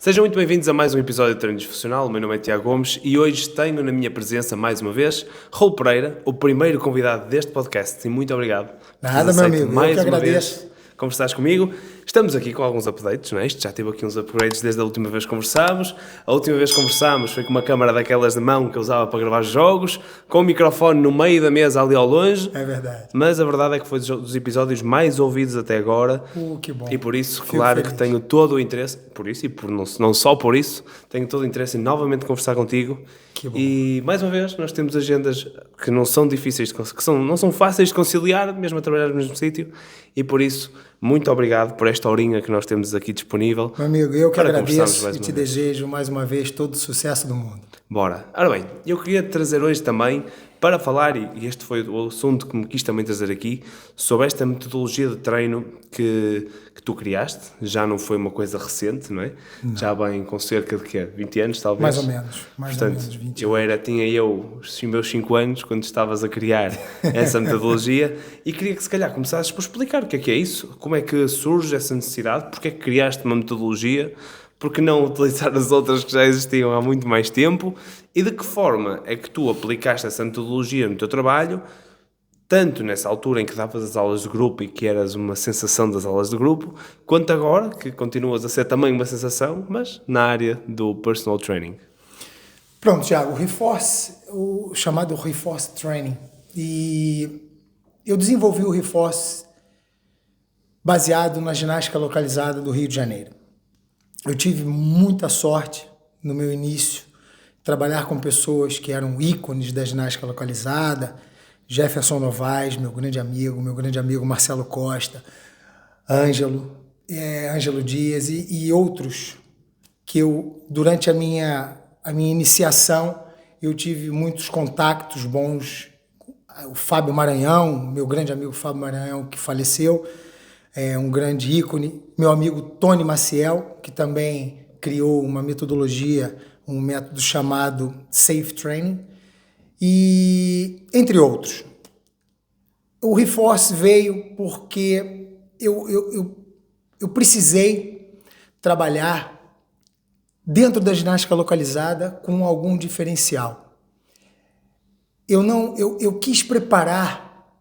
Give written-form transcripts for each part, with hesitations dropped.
Sejam muito bem-vindos a mais um episódio de Treino Disfuncional. O meu nome é Tiago Gomes e hoje tenho na minha presença, mais uma vez, Raul Pereira, o primeiro convidado deste podcast. E muito obrigado. Nada, meu amigo, eu que agradeço. Conversares comigo. Estamos aqui com alguns updates, não é? Isto já tive aqui uns upgrades desde a última vez que conversámos. A última vez que conversámos foi com uma câmara daquelas de mão que eu usava para gravar jogos, com o microfone no meio da mesa ali ao longe. É verdade. Mas a verdade é que foi dos episódios mais ouvidos até agora. Que bom. E por isso, Fico claro feliz. que tenho todo o interesse, por isso e por não só por isso, tenho todo o interesse em novamente conversar contigo. Que bom. E mais uma vez, nós temos agendas que não são difíceis, não são fáceis de conciliar, mesmo a trabalhar no mesmo sítio. E por isso, muito obrigado por esta horinha que nós temos aqui disponível. Meu amigo, eu que para agradeço mais e uma te vez. desejo mais uma vez todo o sucesso do mundo. Bora. Ora bem, eu queria trazer hoje também para falar, e este foi o assunto que me quis também trazer aqui, sobre esta metodologia de treino que tu criaste. Já não foi uma coisa recente, não é? Não. Já bem com cerca de quê? 20 anos, talvez? Mais ou menos. Portanto, 20 tinha os meus 5 anos quando estavas a criar essa metodologia e queria que se calhar começasses por explicar o que é isso, como é que surge essa necessidade, porque é que criaste uma metodologia, porque não utilizar as outras que já existiam há muito mais tempo e de que forma é que tu aplicaste essa metodologia no teu trabalho, tanto nessa altura em que davas as aulas de grupo e que eras uma sensação das aulas de grupo, quanto agora, que continuas a ser também uma sensação, mas na área do personal training. Pronto, Thiago, o chamado Reforce Training. E eu desenvolvi o Reforce baseado na ginástica localizada do Rio de Janeiro. Eu tive muita sorte no meu início, trabalhar com pessoas que eram ícones da ginástica localizada, Jefferson Novaes, meu grande amigo Marcelo Costa, Ângelo Dias e outros que eu, durante a minha iniciação, eu tive muitos contatos bons. O Fábio Maranhão, meu grande amigo Fábio Maranhão, que faleceu, é um grande ícone. Meu amigo Tony Maciel, que também criou uma metodologia, um método chamado Safe Training, e entre outros. O Reforce veio porque eu precisei trabalhar dentro da ginástica localizada com algum diferencial. Eu quis preparar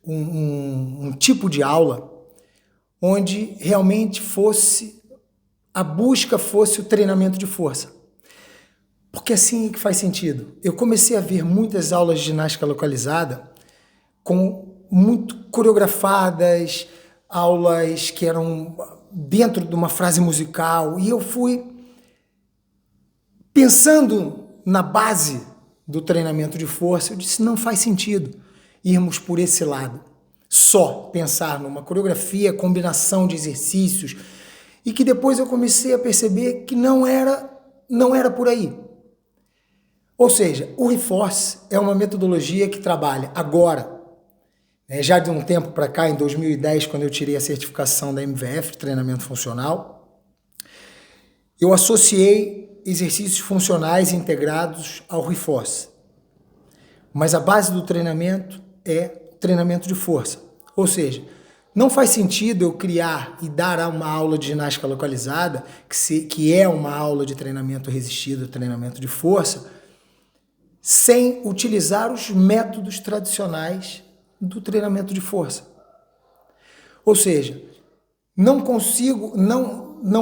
um tipo de aula onde realmente a busca fosse o treinamento de força. Porque assim é que faz sentido. Eu comecei a ver muitas aulas de ginástica localizada muito coreografadas, aulas que eram dentro de uma frase musical, e eu fui pensando na base do treinamento de força. Eu disse, não faz sentido irmos por esse lado. Só pensar numa coreografia, combinação de exercícios, e que depois eu comecei a perceber que não era por aí. Ou seja, o Reforce é uma metodologia que trabalha agora, já de um tempo para cá, em 2010, quando eu tirei a certificação da MVF, de treinamento funcional, eu associei exercícios funcionais integrados ao Reforce. Mas a base do treinamento é treinamento de força. Ou seja, não faz sentido eu criar e dar uma aula de ginástica localizada, que é uma aula de treinamento resistido, treinamento de força, sem utilizar os métodos tradicionais do treinamento de força. Ou seja, não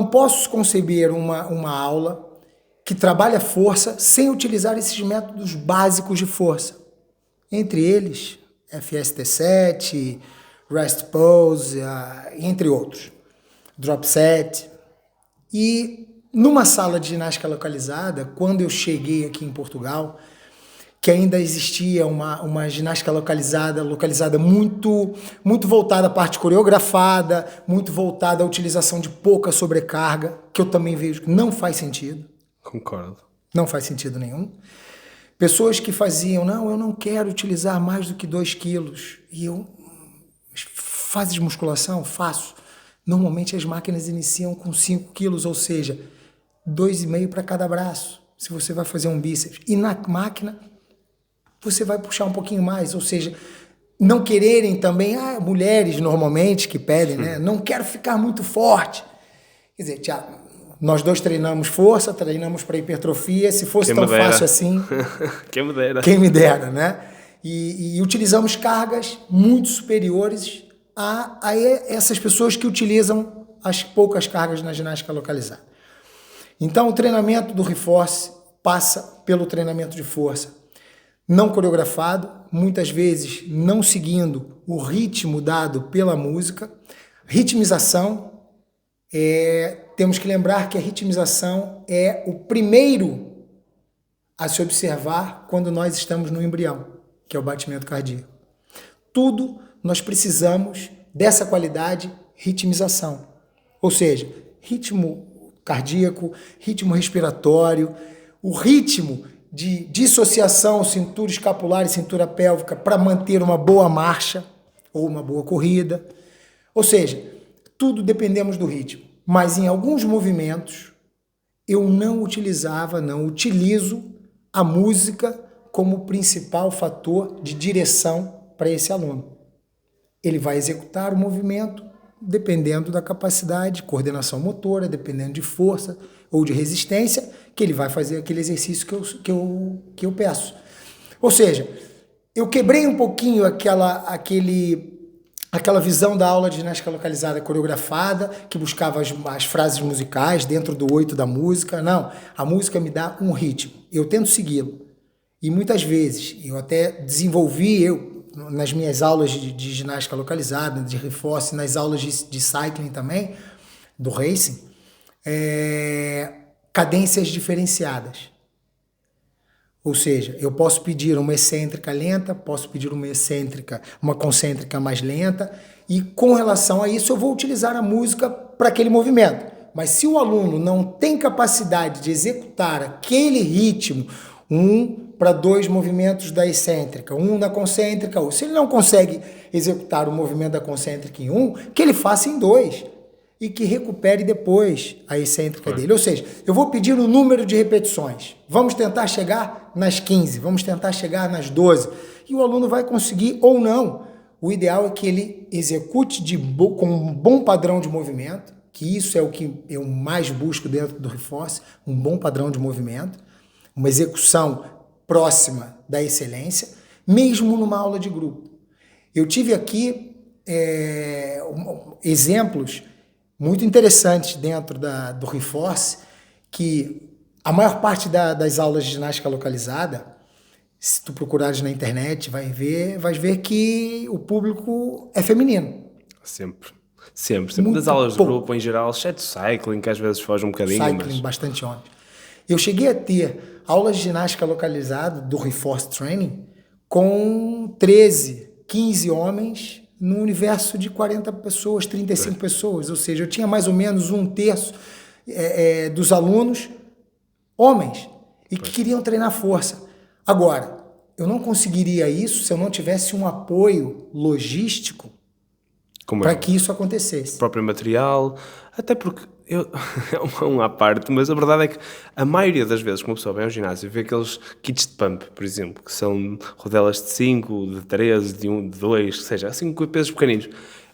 posso conceber uma aula que trabalha força sem utilizar esses métodos básicos de força. Entre eles, FST7, Rest Pose, entre outros, Drop Set. E numa sala de ginástica localizada, quando eu cheguei aqui em Portugal, que ainda existia uma ginástica localizada muito, muito voltada à parte coreografada, muito voltada à utilização de pouca sobrecarga, que eu também vejo que não faz sentido. Concordo. Não faz sentido nenhum. Pessoas que faziam, eu não quero utilizar mais do que 2 quilos. E eu, fazes musculação? Faço. Normalmente as máquinas iniciam com 5 quilos, ou seja, 2,5 para cada braço, se você vai fazer um bíceps. E na máquina, você vai puxar um pouquinho mais, ou seja, não quererem também, mulheres normalmente que pedem, né? Não quero ficar muito forte. Quer dizer, Tiago, Nós dois treinamos força, treinamos para hipertrofia. Se fosse tão fácil assim, quem me dera. Quem me dera, né? E utilizamos cargas muito superiores a essas pessoas que utilizam as poucas cargas na ginástica localizada. Então, o treinamento do Reforce passa pelo treinamento de força não coreografado, muitas vezes não seguindo o ritmo dado pela música. Ritmização, temos que lembrar que a ritmização é o primeiro a se observar quando nós estamos no embrião, que é o batimento cardíaco. Tudo nós precisamos dessa qualidade, ritmização. Ou seja, ritmo cardíaco, ritmo respiratório, o ritmo de dissociação cintura escapular e cintura pélvica para manter uma boa marcha ou uma boa corrida. Ou seja, tudo dependemos do ritmo. Mas em alguns movimentos eu não utilizo a música como principal fator de direção para esse aluno. Ele vai executar o movimento dependendo da capacidade, coordenação motora, dependendo de força ou de resistência, que ele vai fazer aquele exercício que eu peço. Ou seja, eu quebrei um pouquinho aquela visão da aula de ginástica localizada coreografada, que buscava as frases musicais dentro do 8 da música. Não, a música me dá um ritmo, eu tento segui-lo. E muitas vezes, eu até desenvolvi, nas minhas aulas de ginástica localizada, de Reforce, nas aulas de cycling também, do racing, cadências diferenciadas. Ou seja, eu posso pedir uma excêntrica lenta, posso pedir uma concêntrica mais lenta, e com relação a isso eu vou utilizar a música para aquele movimento. Mas se o aluno não tem capacidade de executar aquele ritmo, 1 para 2 movimentos da excêntrica, 1 da concêntrica, ou se ele não consegue executar o movimento da concêntrica em 1, que ele faça em 2 e que recupere depois a excêntrica dele. Ou seja, eu vou pedir o número de repetições. Vamos tentar chegar nas 15, vamos tentar chegar nas 12. E o aluno vai conseguir ou não. O ideal é que ele execute com um bom padrão de movimento, que isso é o que eu mais busco dentro do Reforce, um bom padrão de movimento, uma execução próxima da excelência, mesmo numa aula de grupo. Eu tive aqui exemplos muito interessantes dentro do Reforce, que a maior parte das aulas de ginástica localizada, se tu procurares na internet, vais ver que o público é feminino. Sempre das aulas de grupo em geral, exceto cycling, que às vezes foge um bocadinho. Cycling, bastante homens. Eu cheguei a ter aulas de ginástica localizada do Reforce Training com 13, 15 homens num universo de 40 pessoas, 35 pessoas. Ou seja, eu tinha mais ou menos 1/3 dos alunos homens e que queriam treinar força. Agora, eu não conseguiria isso se eu não tivesse um apoio logístico para que isso acontecesse. O próprio material, até porque é um à parte, mas a verdade é que a maioria das vezes que uma pessoa vem ao ginásio vê aqueles kits de pump, por exemplo, que são rodelas de 5, de 13, de 1, de 2, que seja, assim com pesos pequeninos.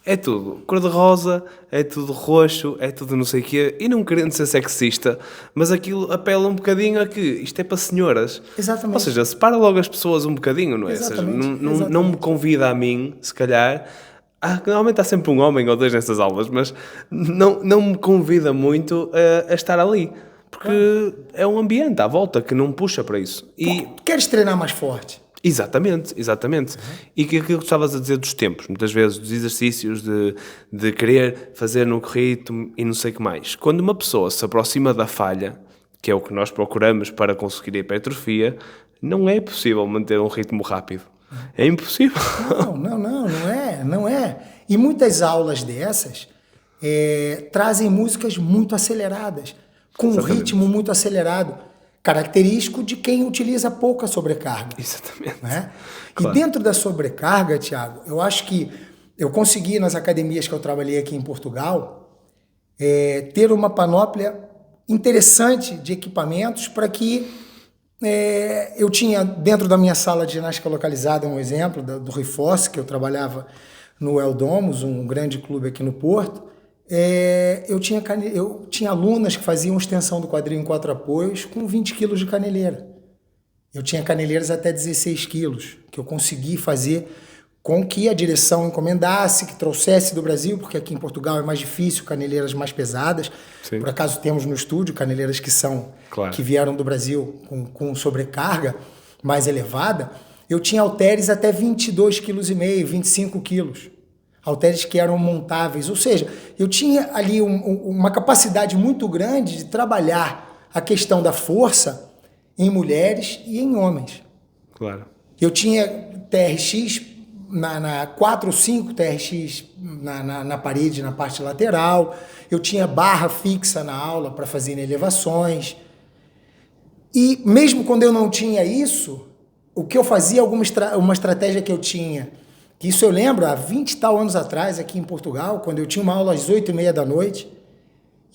É tudo cor-de-rosa, é tudo roxo, é tudo não sei o quê, e não querendo ser sexista, mas aquilo apela um bocadinho a que isto é para senhoras. Exatamente. Ou seja, separa logo as pessoas um bocadinho, não é? Exatamente. Ou seja, não me convida a mim, se calhar. Normalmente há sempre um homem ou dois nessas aulas, mas não me convida muito a estar ali. Porque é um ambiente à volta que não puxa para isso. E queres treinar mais forte? Exatamente. E aquilo que estavas a dizer dos tempos, muitas vezes dos exercícios, de querer fazer no ritmo e não sei o que mais. Quando uma pessoa se aproxima da falha, que é o que nós procuramos para conseguir a hipertrofia, não é possível manter um ritmo rápido. É impossível. Não é. E muitas aulas dessas trazem músicas muito aceleradas, com um ritmo muito acelerado, característico de quem utiliza pouca sobrecarga. Exatamente. Né? Claro. E dentro da sobrecarga, Thiago, eu acho que eu consegui, nas academias que eu trabalhei aqui em Portugal, ter uma panóplia interessante de equipamentos para que eu tinha dentro da minha sala de ginástica localizada um exemplo do Reforce, que eu trabalhava no El Domus, um grande clube aqui no Porto. eu tinha alunas que faziam extensão do quadril em 4 apoios com 20 quilos de caneleira. Eu tinha caneleiras até 16 quilos, que eu consegui fazer com que a direção encomendasse, que trouxesse do Brasil, porque aqui em Portugal é mais difícil, caneleiras mais pesadas. Sim. Por acaso temos no estúdio caneleiras que vieram do Brasil com sobrecarga mais elevada. Eu tinha halteres até 22,5 kg, 25 quilos. Halteres que eram montáveis, ou seja, eu tinha ali uma capacidade muito grande de trabalhar a questão da força em mulheres e em homens. Claro. Eu tinha TRX, 4 ou 5 TRX na parede, na parte lateral. Eu tinha barra fixa na aula para fazer elevações. E mesmo quando eu não tinha isso, o que eu fazia, uma estratégia que eu tinha, que isso eu lembro há 20 e tal anos atrás, aqui em Portugal, quando eu tinha uma aula às 8h30 da noite,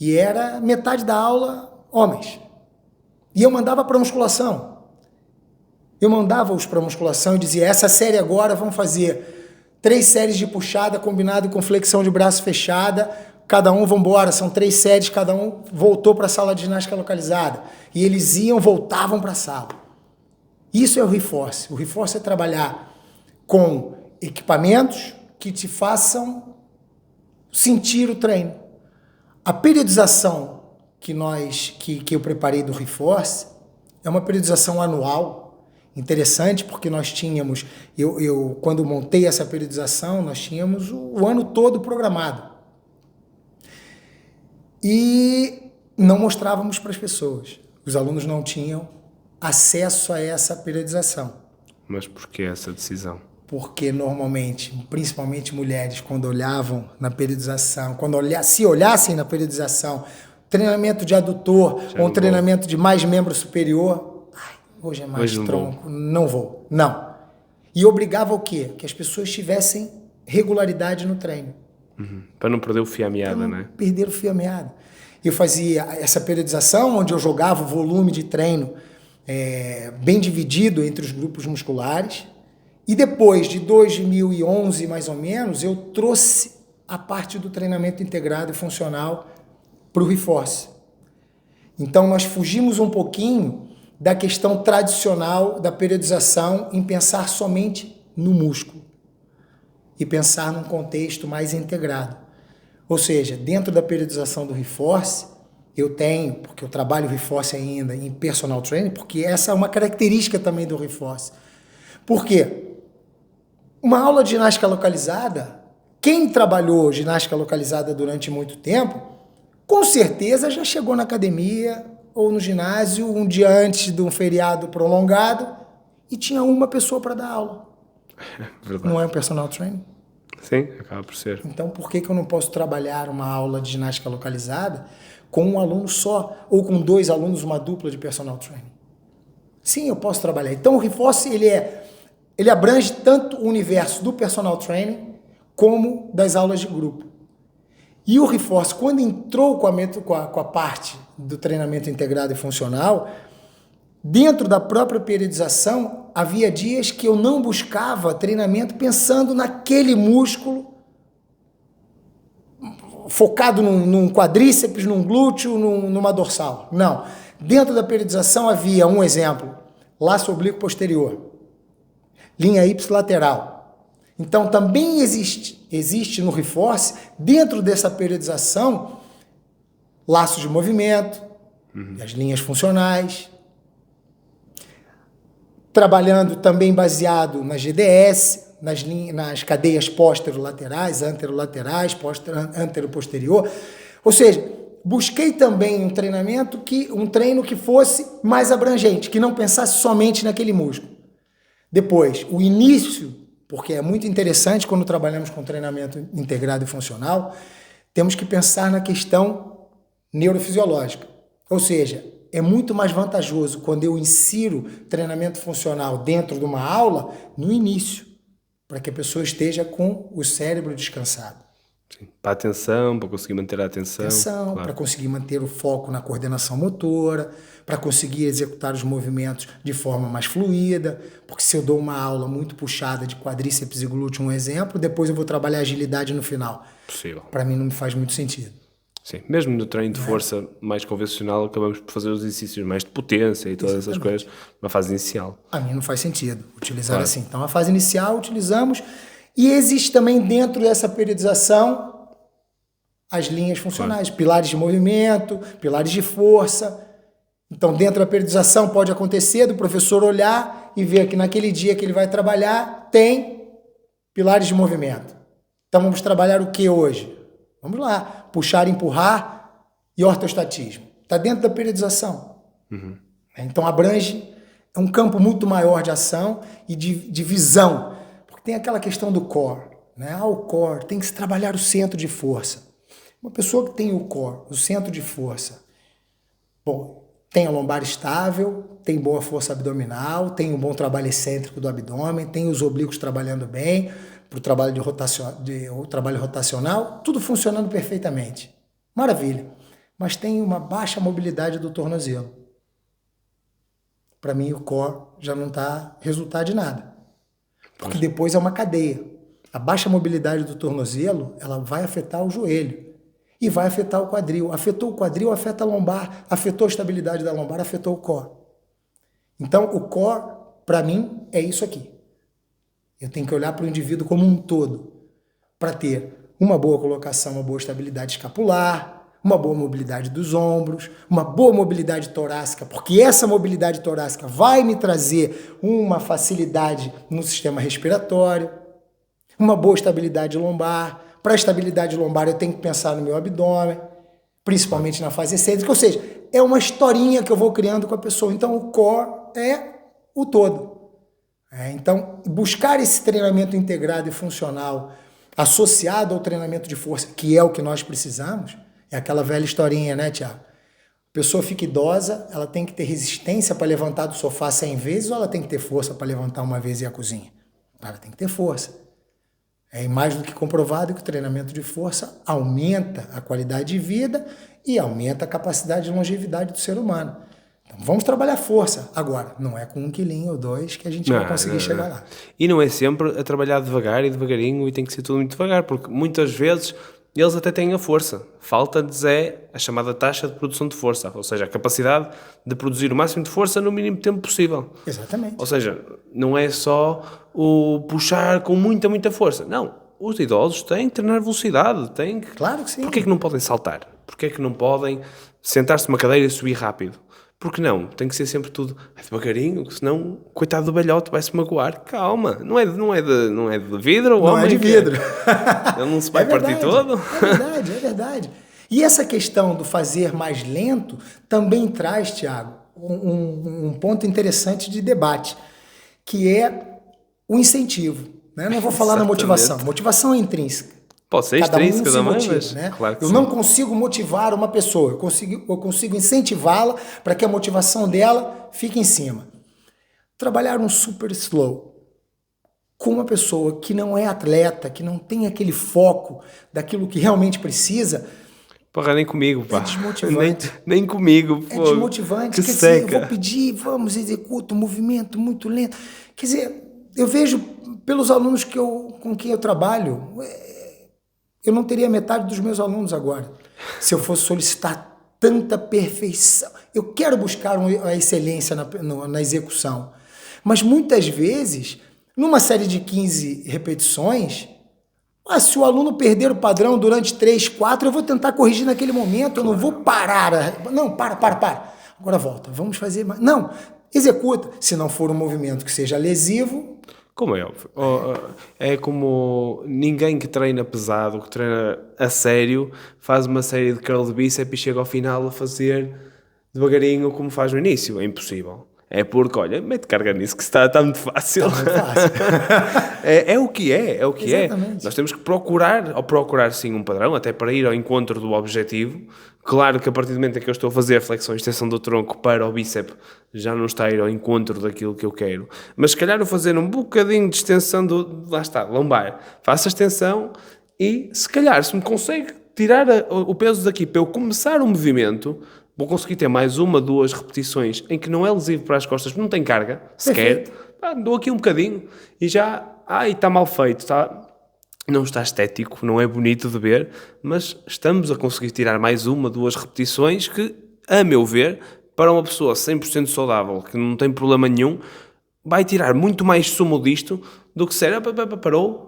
e era metade da aula homens. E eu mandava para musculação. Eu mandava-os para musculação e dizia, essa série agora vamos fazer 3 séries de puxada combinado com flexão de braço fechada, cada um, vamos embora, são 3 séries, cada um voltou para a sala de ginástica localizada. E eles voltavam para a sala. Isso é o Reforce. O Reforce é trabalhar com equipamentos que te façam sentir o treino. A periodização que eu preparei do Reforce é uma periodização anual, interessante, porque nós tínhamos, eu quando montei essa periodização, nós tínhamos o ano todo programado. E não mostrávamos para as pessoas. Os alunos não tinham acesso a essa periodização. Mas por que essa decisão? Porque normalmente, principalmente mulheres, quando olhavam na periodização, se olhassem na periodização, treinamento de adutor ou um treinamento de mais membro superior, hoje é mais tronco, não vou. Não. E obrigava o quê? Que as pessoas tivessem regularidade no treino. Uhum. Para não perder o fio à meada, né? Perder o fio à meada. Eu fazia essa periodização onde eu jogava o volume de treino bem dividido entre os grupos musculares. E depois de 2011, mais ou menos, eu trouxe a parte do treinamento integrado e funcional para o Reforce. Então, nós fugimos um pouquinho da questão tradicional da periodização em pensar somente no músculo e pensar num contexto mais integrado. Ou seja, dentro da periodização do Reforce, eu tenho, porque eu trabalho o Reforce ainda em personal training, porque essa é uma característica também do Reforce. Por quê? Uma aula de ginástica localizada, quem trabalhou ginástica localizada durante muito tempo, com certeza já chegou na academia ou no ginásio um dia antes de um feriado prolongado e tinha uma pessoa para dar aula. Verdade. Não é um personal training? Sim, acaba por ser. Então, por que eu não posso trabalhar uma aula de ginástica localizada com um aluno só ou com 2 alunos, uma dupla de personal training? Sim, eu posso trabalhar. Então, o Reforce, ele abrange tanto o universo do personal training como das aulas de grupo. E o Reforce, quando entrou com a parte do treinamento integrado e funcional, dentro da própria periodização, havia dias que eu não buscava treinamento pensando naquele músculo, focado num quadríceps, num glúteo, numa dorsal. Não. Dentro da periodização havia um exemplo, laço oblíquo posterior, linha ipsilateral. Então, também existe no Reforce, dentro dessa periodização, laços de movimento, as linhas funcionais, trabalhando também baseado na GDS, nas cadeias póstero-laterais, anterolaterais, antero-posterior. Ou seja, busquei também um treino que fosse mais abrangente, que não pensasse somente naquele músculo. Depois, o início, porque é muito interessante quando trabalhamos com treinamento integrado e funcional, temos que pensar na questão neurofisiológica. Ou seja, é muito mais vantajoso quando eu insiro treinamento funcional dentro de uma aula no início, para que a pessoa esteja com o cérebro descansado. Sim. Para a atenção, para conseguir manter a atenção. Para Claro. conseguir manter o foco na coordenação motora, para conseguir executar os movimentos de forma mais fluida, porque se eu dou uma aula muito puxada de quadríceps e glúteo, um exemplo, depois eu vou trabalhar agilidade no final. Possível. Para mim não me faz muito sentido. Sim, mesmo no treino de força mais convencional, acabamos por fazer os exercícios mais de potência e todas essas coisas na fase inicial. A mim não faz sentido utilizar assim. Então, a fase inicial utilizamos e existe também dentro dessa periodização as linhas funcionais, pilares de movimento, pilares de força. Então, dentro da periodização pode acontecer do professor olhar e ver que naquele dia que ele vai trabalhar tem pilares de movimento. Então, vamos trabalhar o que hoje? Vamos lá, puxar, empurrar e ortostatismo. Está dentro da periodização. Então, abrange, é um campo muito maior de ação e de visão. Porque tem aquela questão do core. Né? O core, tem que se trabalhar o centro de força. Uma pessoa que tem o core, o centro de força, bom, tem a lombar estável, tem boa força abdominal, tem um bom trabalho excêntrico do abdômen, tem os oblíquos trabalhando bem, para o trabalho o trabalho rotacional, tudo funcionando perfeitamente. Maravilha. Mas tem uma baixa mobilidade do tornozelo. Para mim, o core já não está resultado de nada. Porque depois é uma cadeia. A baixa mobilidade do tornozelo, ela vai afetar o joelho. E vai afetar o quadril. Afetou o quadril, afeta a lombar. Afetou a estabilidade da lombar, afetou o core. Então, o core, para mim, é isso aqui. Eu tenho que olhar para o indivíduo como um todo. Para ter uma boa colocação, uma boa estabilidade escapular, uma boa mobilidade dos ombros, uma boa mobilidade torácica, porque essa mobilidade torácica vai me trazer uma facilidade no sistema respiratório, uma boa estabilidade lombar. Para a estabilidade lombar, eu tenho que pensar no meu abdômen, principalmente na fase excêntrica. Ou seja, é uma historinha que eu vou criando com a pessoa. Então, o core é o todo. Então, buscar esse treinamento integrado e funcional associado ao treinamento de força, que é o que nós precisamos, é aquela velha historinha, né, Tiago? A pessoa fica idosa, ela tem que ter resistência para levantar do sofá 100 vezes ou ela tem que ter força para levantar uma vez e ir à cozinha? Ela tem que ter força. É mais do que comprovado que o treinamento de força aumenta a qualidade de vida e aumenta a capacidade de longevidade do ser humano. Então, vamos trabalhar força. Agora, não é com 1 quilinho ou 2 que a gente vai conseguir chegar lá. E não é sempre a trabalhar devagar e devagarinho e tem que ser tudo muito devagar, porque muitas vezes eles até têm a força. Falta-lhes é a chamada taxa de produção de força, ou seja, a capacidade de produzir o máximo de força no mínimo tempo possível. Exatamente. Ou seja, não é só o puxar com muita força. Não, os idosos têm que treinar velocidade, têm que... Claro que sim. Porquê é que não podem saltar? Porquê é que não podem sentar-se numa cadeira e subir rápido? Porque não? Tem que ser sempre tudo devagarinho, senão, coitado do velhote, vai-se magoar. Calma, não é de vidro? Não é de vidro. Ele não se vai partir todo? É verdade. E essa questão do fazer mais lento também traz, Tiago, um ponto interessante de debate, que é o incentivo. Né? Não vou falar na motivação. Motivação é intrínseca. Pode ser extrínseca também, mas né? Claro que eu sim. não consigo motivar uma pessoa, eu consigo incentivá-la para que a motivação dela fique em cima. Trabalhar um super slow com uma pessoa que não é atleta, que não tem aquele foco daquilo que realmente precisa... Porra, nem comigo, pá. É desmotivante. Nem comigo, pô. É desmotivante. Que Quer seca. dizer, eu vou pedir, vamos, executa um movimento muito lento. Quer dizer, eu vejo pelos alunos com quem eu trabalho, eu não teria metade dos meus alunos agora, se eu fosse solicitar tanta perfeição. Eu quero buscar a excelência na execução. Mas muitas vezes, numa série de 15 repetições... se o aluno perder o padrão durante 3, 4, eu vou tentar corrigir naquele momento, eu não vou parar. Não, para. Agora volta, vamos fazer mais. Não, executa. Se não for um movimento que seja lesivo... Como é óbvio. É como ninguém que treina pesado, que treina a sério, faz uma série de curl de bíceps e chega ao final a fazer devagarinho como faz no início. É impossível. É porque, olha, mete carga nisso que está muito fácil. Está muito fácil. é o que é. Exatamente. Nós temos que procurar sim um padrão, até para ir ao encontro do objetivo. Claro que a partir do momento em que eu estou a fazer a flexão e extensão do tronco para o bíceps, já não está a ir ao encontro daquilo que eu quero. Mas se calhar eu fazer um bocadinho de extensão lá está, lombar. Faço a extensão e se calhar se me consegue tirar o peso daqui para eu começar o movimento, vou conseguir ter mais 1, 2 repetições em que não é lesivo para as costas, não tem carga sequer. Dou aqui um bocadinho e já, está mal feito, não está estético, não é bonito de ver, mas estamos a conseguir tirar mais 1, 2 repetições que, a meu ver, para uma pessoa 100% saudável, que não tem problema nenhum, vai tirar muito mais sumo disto do que ser,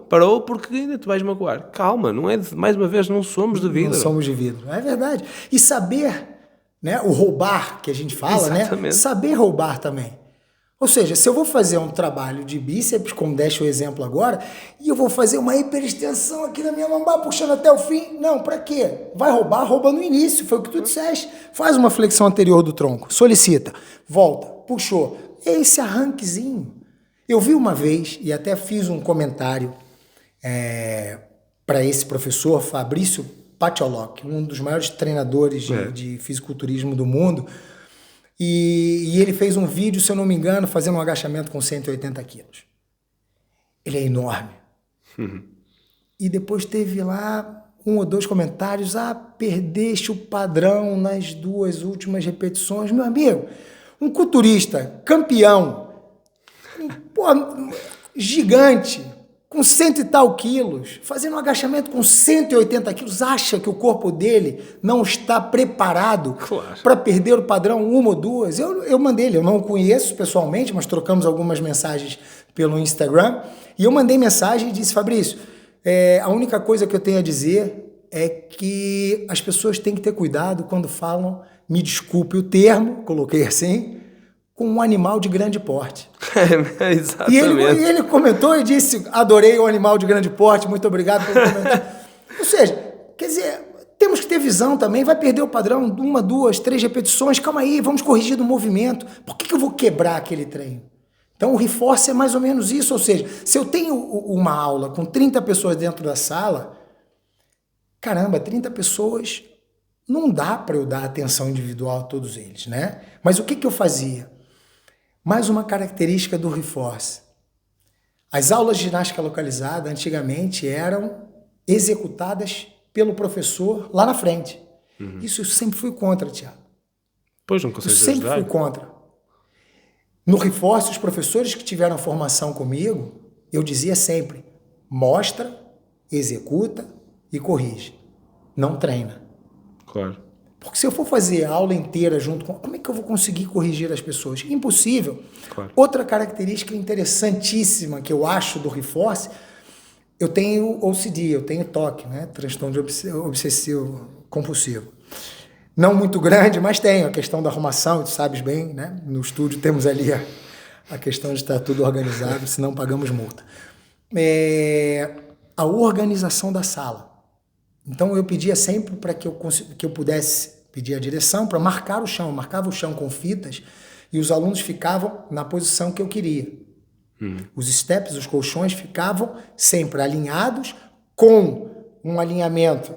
parou porque ainda te vais magoar. Calma, não é mais uma vez, não somos de vidro. Não somos de vidro, é verdade. E saber, né, o roubar que a gente fala, Exatamente. né? Saber roubar também. Ou seja, se eu vou fazer um trabalho de bíceps, como deixa o exemplo agora, e eu vou fazer uma hiperextensão aqui na minha lombar, puxando até o fim, não, pra quê? Vai roubar, rouba no início, foi o que tu disseste. Faz uma flexão anterior do tronco, solicita, volta, puxou. Esse arranquezinho. Eu vi uma vez, e até fiz um comentário para esse professor, Fabrício Pacioloc, um dos maiores treinadores de fisiculturismo do mundo, e ele fez um vídeo, se eu não me engano, fazendo um agachamento com 180 quilos. Ele é enorme. E depois teve lá 1 ou 2 comentários, perdeste o padrão nas 2 últimas repetições. Meu amigo, um culturista campeão, gigante, com 100 e tal quilos, fazendo um agachamento com 180 quilos, acha que o corpo dele não está preparado para perder o padrão 1 ou 2? Eu mandei ele, eu não o conheço pessoalmente, mas trocamos algumas mensagens pelo Instagram, e eu mandei mensagem e disse, Fabrício, a única coisa que eu tenho a dizer é que as pessoas têm que ter cuidado quando falam, me desculpe o termo, coloquei assim, com um animal de grande porte. Exatamente. E ele comentou e disse, adorei o animal de grande porte, muito obrigado pelo comentário. Ou seja, quer dizer, temos que ter visão também, vai perder o padrão, 1, 2, 3 repetições, calma aí, vamos corrigir do movimento. Por que eu vou quebrar aquele treino? Então o reforço é mais ou menos isso, ou seja, se eu tenho uma aula com 30 pessoas dentro da sala, caramba, 30 pessoas, não dá para eu dar atenção individual a todos eles, né? Mas o que eu fazia? Mais uma característica do reforço. As aulas de ginástica localizada antigamente eram executadas pelo professor lá na frente. Isso eu sempre fui contra, Thiago. Pois não consegues Eu sempre ajudar. fui contra. No reforço, os professores que tiveram formação comigo, eu dizia sempre, mostra, executa e corrige. Não treina. Claro. Porque se eu for fazer a aula inteira junto com... Como é que eu vou conseguir corrigir as pessoas? Impossível. Claro. Outra característica interessantíssima que eu acho do reforço, eu tenho OCD, eu tenho TOC, né? Transtorno de obsessivo compulsivo. Não muito grande, mas tenho a questão da arrumação, tu sabes bem, né? No estúdio temos ali a questão de estar tudo organizado, senão pagamos multa. A organização da sala. Então eu pedia sempre para que eu pudesse pedir a direção para marcar o chão. Eu marcava o chão com fitas e os alunos ficavam na posição que eu queria. Os steps, os colchões ficavam sempre alinhados com um alinhamento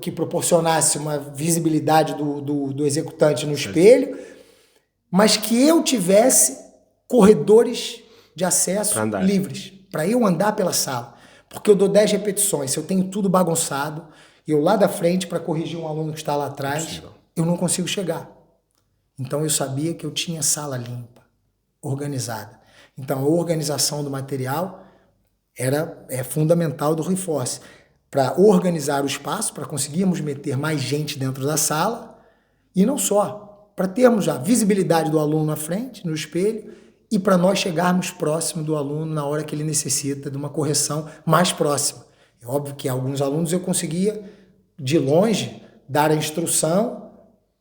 que proporcionasse uma visibilidade do executante no espelho, mas que eu tivesse corredores de acesso livres para eu andar pela sala. Porque eu dou 10 repetições, se eu tenho tudo bagunçado, eu lá da frente, para corrigir um aluno que está lá atrás, eu não consigo chegar. Então eu sabia que eu tinha sala limpa, organizada. Então a organização do material é fundamental do reforço. Para organizar o espaço, para conseguirmos meter mais gente dentro da sala, e não só, para termos a visibilidade do aluno na frente, no espelho, e para nós chegarmos próximo do aluno na hora que ele necessita de uma correção mais próxima. É óbvio que alguns alunos eu conseguia, de longe, dar a instrução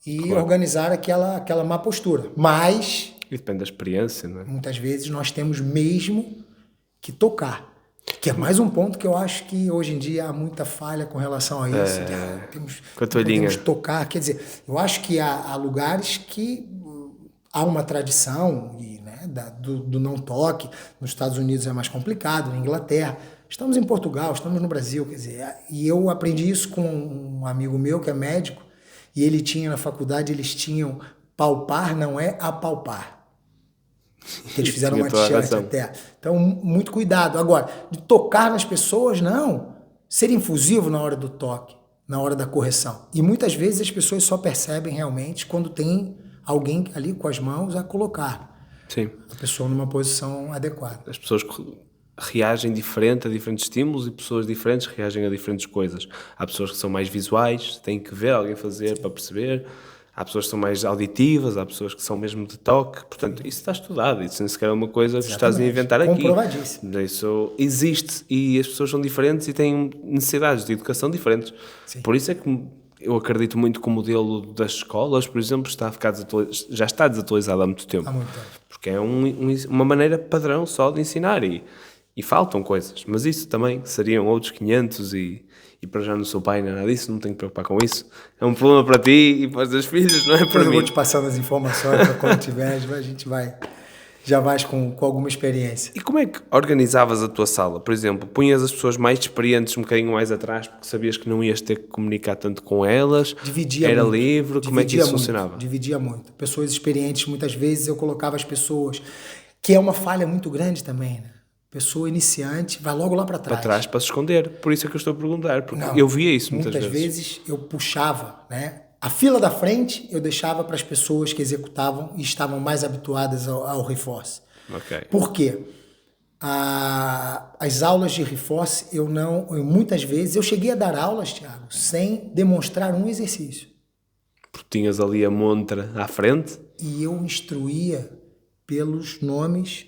e organizar aquela má postura. Mas... E depende da experiência, não é? Muitas vezes nós temos mesmo que tocar. Que é mais um ponto que eu acho que hoje em dia há muita falha com relação a isso. Temos que tocar. Quer dizer, eu acho que há lugares que há uma tradição do não toque. Nos Estados Unidos é mais complicado, na Inglaterra. Estamos em Portugal, estamos no Brasil, quer dizer, e eu aprendi isso com um amigo meu que é médico, e ele tinha na faculdade, eles tinham palpar não é apalpar. Que eles fizeram uma t-shirt até. Então, muito cuidado. Agora, de tocar nas pessoas, não. ser infusivo na hora do toque, na hora da correção. E muitas vezes as pessoas só percebem realmente quando tem alguém ali com as mãos a colocar a pessoa numa posição adequada. As pessoas reagem diferente a diferentes estímulos e pessoas diferentes reagem a diferentes coisas. Há pessoas que são mais visuais, têm que ver alguém fazer para perceber. Há pessoas que são mais auditivas, há pessoas que são mesmo de toque. Portanto, isso está estudado. Isso nem sequer é uma coisa que estás a inventar aqui. Comprovadíssimo. Isso existe e as pessoas são diferentes e têm necessidades de educação diferentes. Sim. Por isso é que eu acredito muito que o modelo das escolas, por exemplo, já está desatualizado há muito tempo. Há muito tempo. Porque é uma maneira padrão só de ensinar e faltam coisas. Mas isso também seriam outros 500 e para já não sou pai, nada disso, não tenho que preocupar com isso. É um problema para ti e para os teus filhos, não é para mim. Eu vou te passando as informações para quando tiver, a gente já vais com alguma experiência. E como é que organizavas a tua sala? Por exemplo, punhas as pessoas mais experientes um bocadinho mais atrás porque sabias que não ias ter que comunicar tanto com elas? Era muito. Livre? Como é que isso funcionava? Dividia muito. Pessoas experientes, muitas vezes eu colocava as pessoas, que é uma falha muito grande também, né? Pessoa iniciante vai logo lá para trás. Para trás, para se esconder. Por isso é que eu estou a perguntar, porque eu via isso muitas vezes. Muitas vezes eu puxava, né? A fila da frente eu deixava para as pessoas que executavam e estavam mais habituadas ao reforce. Okay. Por quê? As aulas de reforce, muitas vezes, eu cheguei a dar aulas, Thiago, sem demonstrar um exercício. Porque tinhas ali a montra à frente? E eu instruía pelos nomes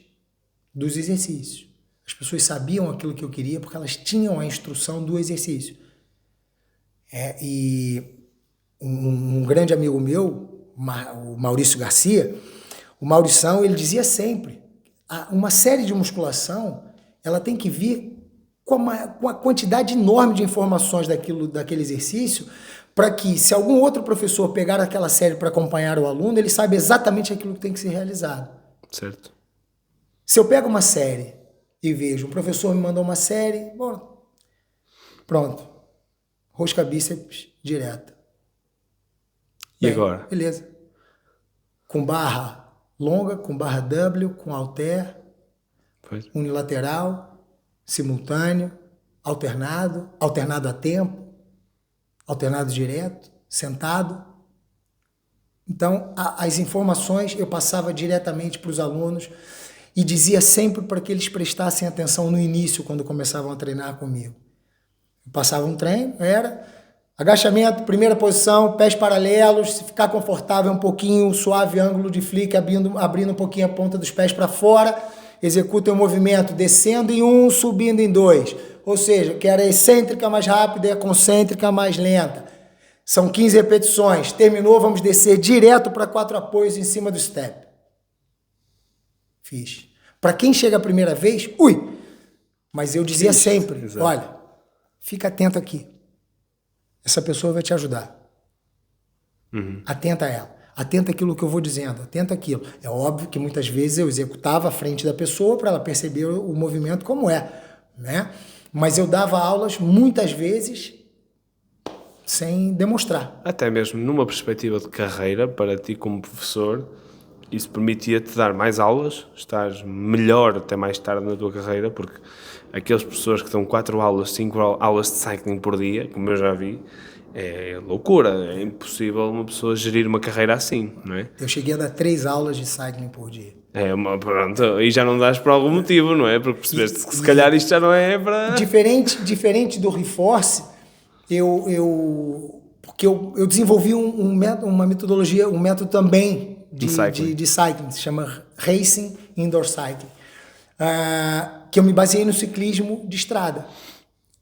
dos exercícios. As pessoas sabiam aquilo que eu queria porque elas tinham a instrução do exercício. E um grande amigo meu, o Maurício Garcia, o Maurição, ele dizia sempre, uma série de musculação, ela tem que vir com uma quantidade enorme de informações daquele exercício, para que, se algum outro professor pegar aquela série para acompanhar o aluno, ele sabe exatamente aquilo que tem que ser realizado. Certo. Se eu pego uma série e vejo, um professor me mandou uma série, bom, pronto, rosca bíceps direta. E agora? Beleza. Com barra longa, com barra W, com halter, unilateral, simultâneo, alternado a tempo, alternado direto, sentado. Então, as informações eu passava diretamente para os alunos e dizia sempre para que eles prestassem atenção no início, quando começavam a treinar comigo. Eu passava um treino, era agachamento, primeira posição, pés paralelos, se ficar confortável, um pouquinho, suave ângulo de flick, abrindo um pouquinho a ponta dos pés para fora, executa o movimento descendo em 1, subindo em 2. Ou seja, quero a excêntrica mais rápida e a concêntrica mais lenta. São 15 repetições. Terminou, vamos descer direto para 4 apoios em cima do step. Fiz. Para quem chega a primeira vez, mas eu dizia sempre, exato. Olha, fica atento aqui. Essa pessoa vai te ajudar. Atenta a ela. Atenta àquilo que eu vou dizendo. Atenta àquilo. É óbvio que muitas vezes eu executava à frente da pessoa para ela perceber o movimento como é, né? Mas eu dava aulas muitas vezes sem demonstrar. Até mesmo numa perspectiva de carreira, para ti como professor, isso permitia-te dar mais aulas, estás melhor até mais tarde na tua carreira, porque aqueles professores que dão 4 aulas, 5 aulas de cycling por dia, como eu já vi, é loucura, é impossível uma pessoa gerir uma carreira assim, não é? Eu cheguei a dar 3 aulas de cycling por dia. Pronto, e já não dás por algum motivo, não é? Porque percebeste que se calhar isto já não é para... Diferente do reforce, porque eu desenvolvi uma metodologia, um método também de cycling, se chama Racing Indoor Cycling, que eu me baseei no ciclismo de estrada.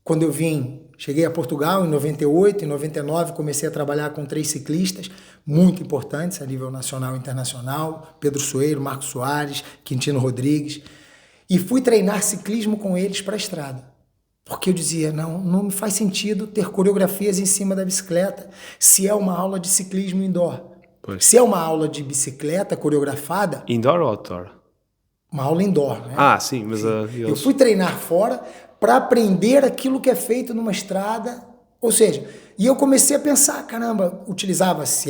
Quando eu cheguei a Portugal em 98, em 99, comecei a trabalhar com 3 ciclistas muito importantes a nível nacional e internacional, Pedro Soeiro, Marcos Soares, Quintino Rodrigues, e fui treinar ciclismo com eles para a estrada. Porque eu dizia, não me faz sentido ter coreografias em cima da bicicleta se é uma aula de ciclismo indoor. Pois. Se é uma aula de bicicleta coreografada... Indoor ou outdoor? Uma aula indoor, né? Sim, mas... Eu fui treinar fora para aprender aquilo que é feito numa estrada, ou seja, e eu comecei a pensar, caramba,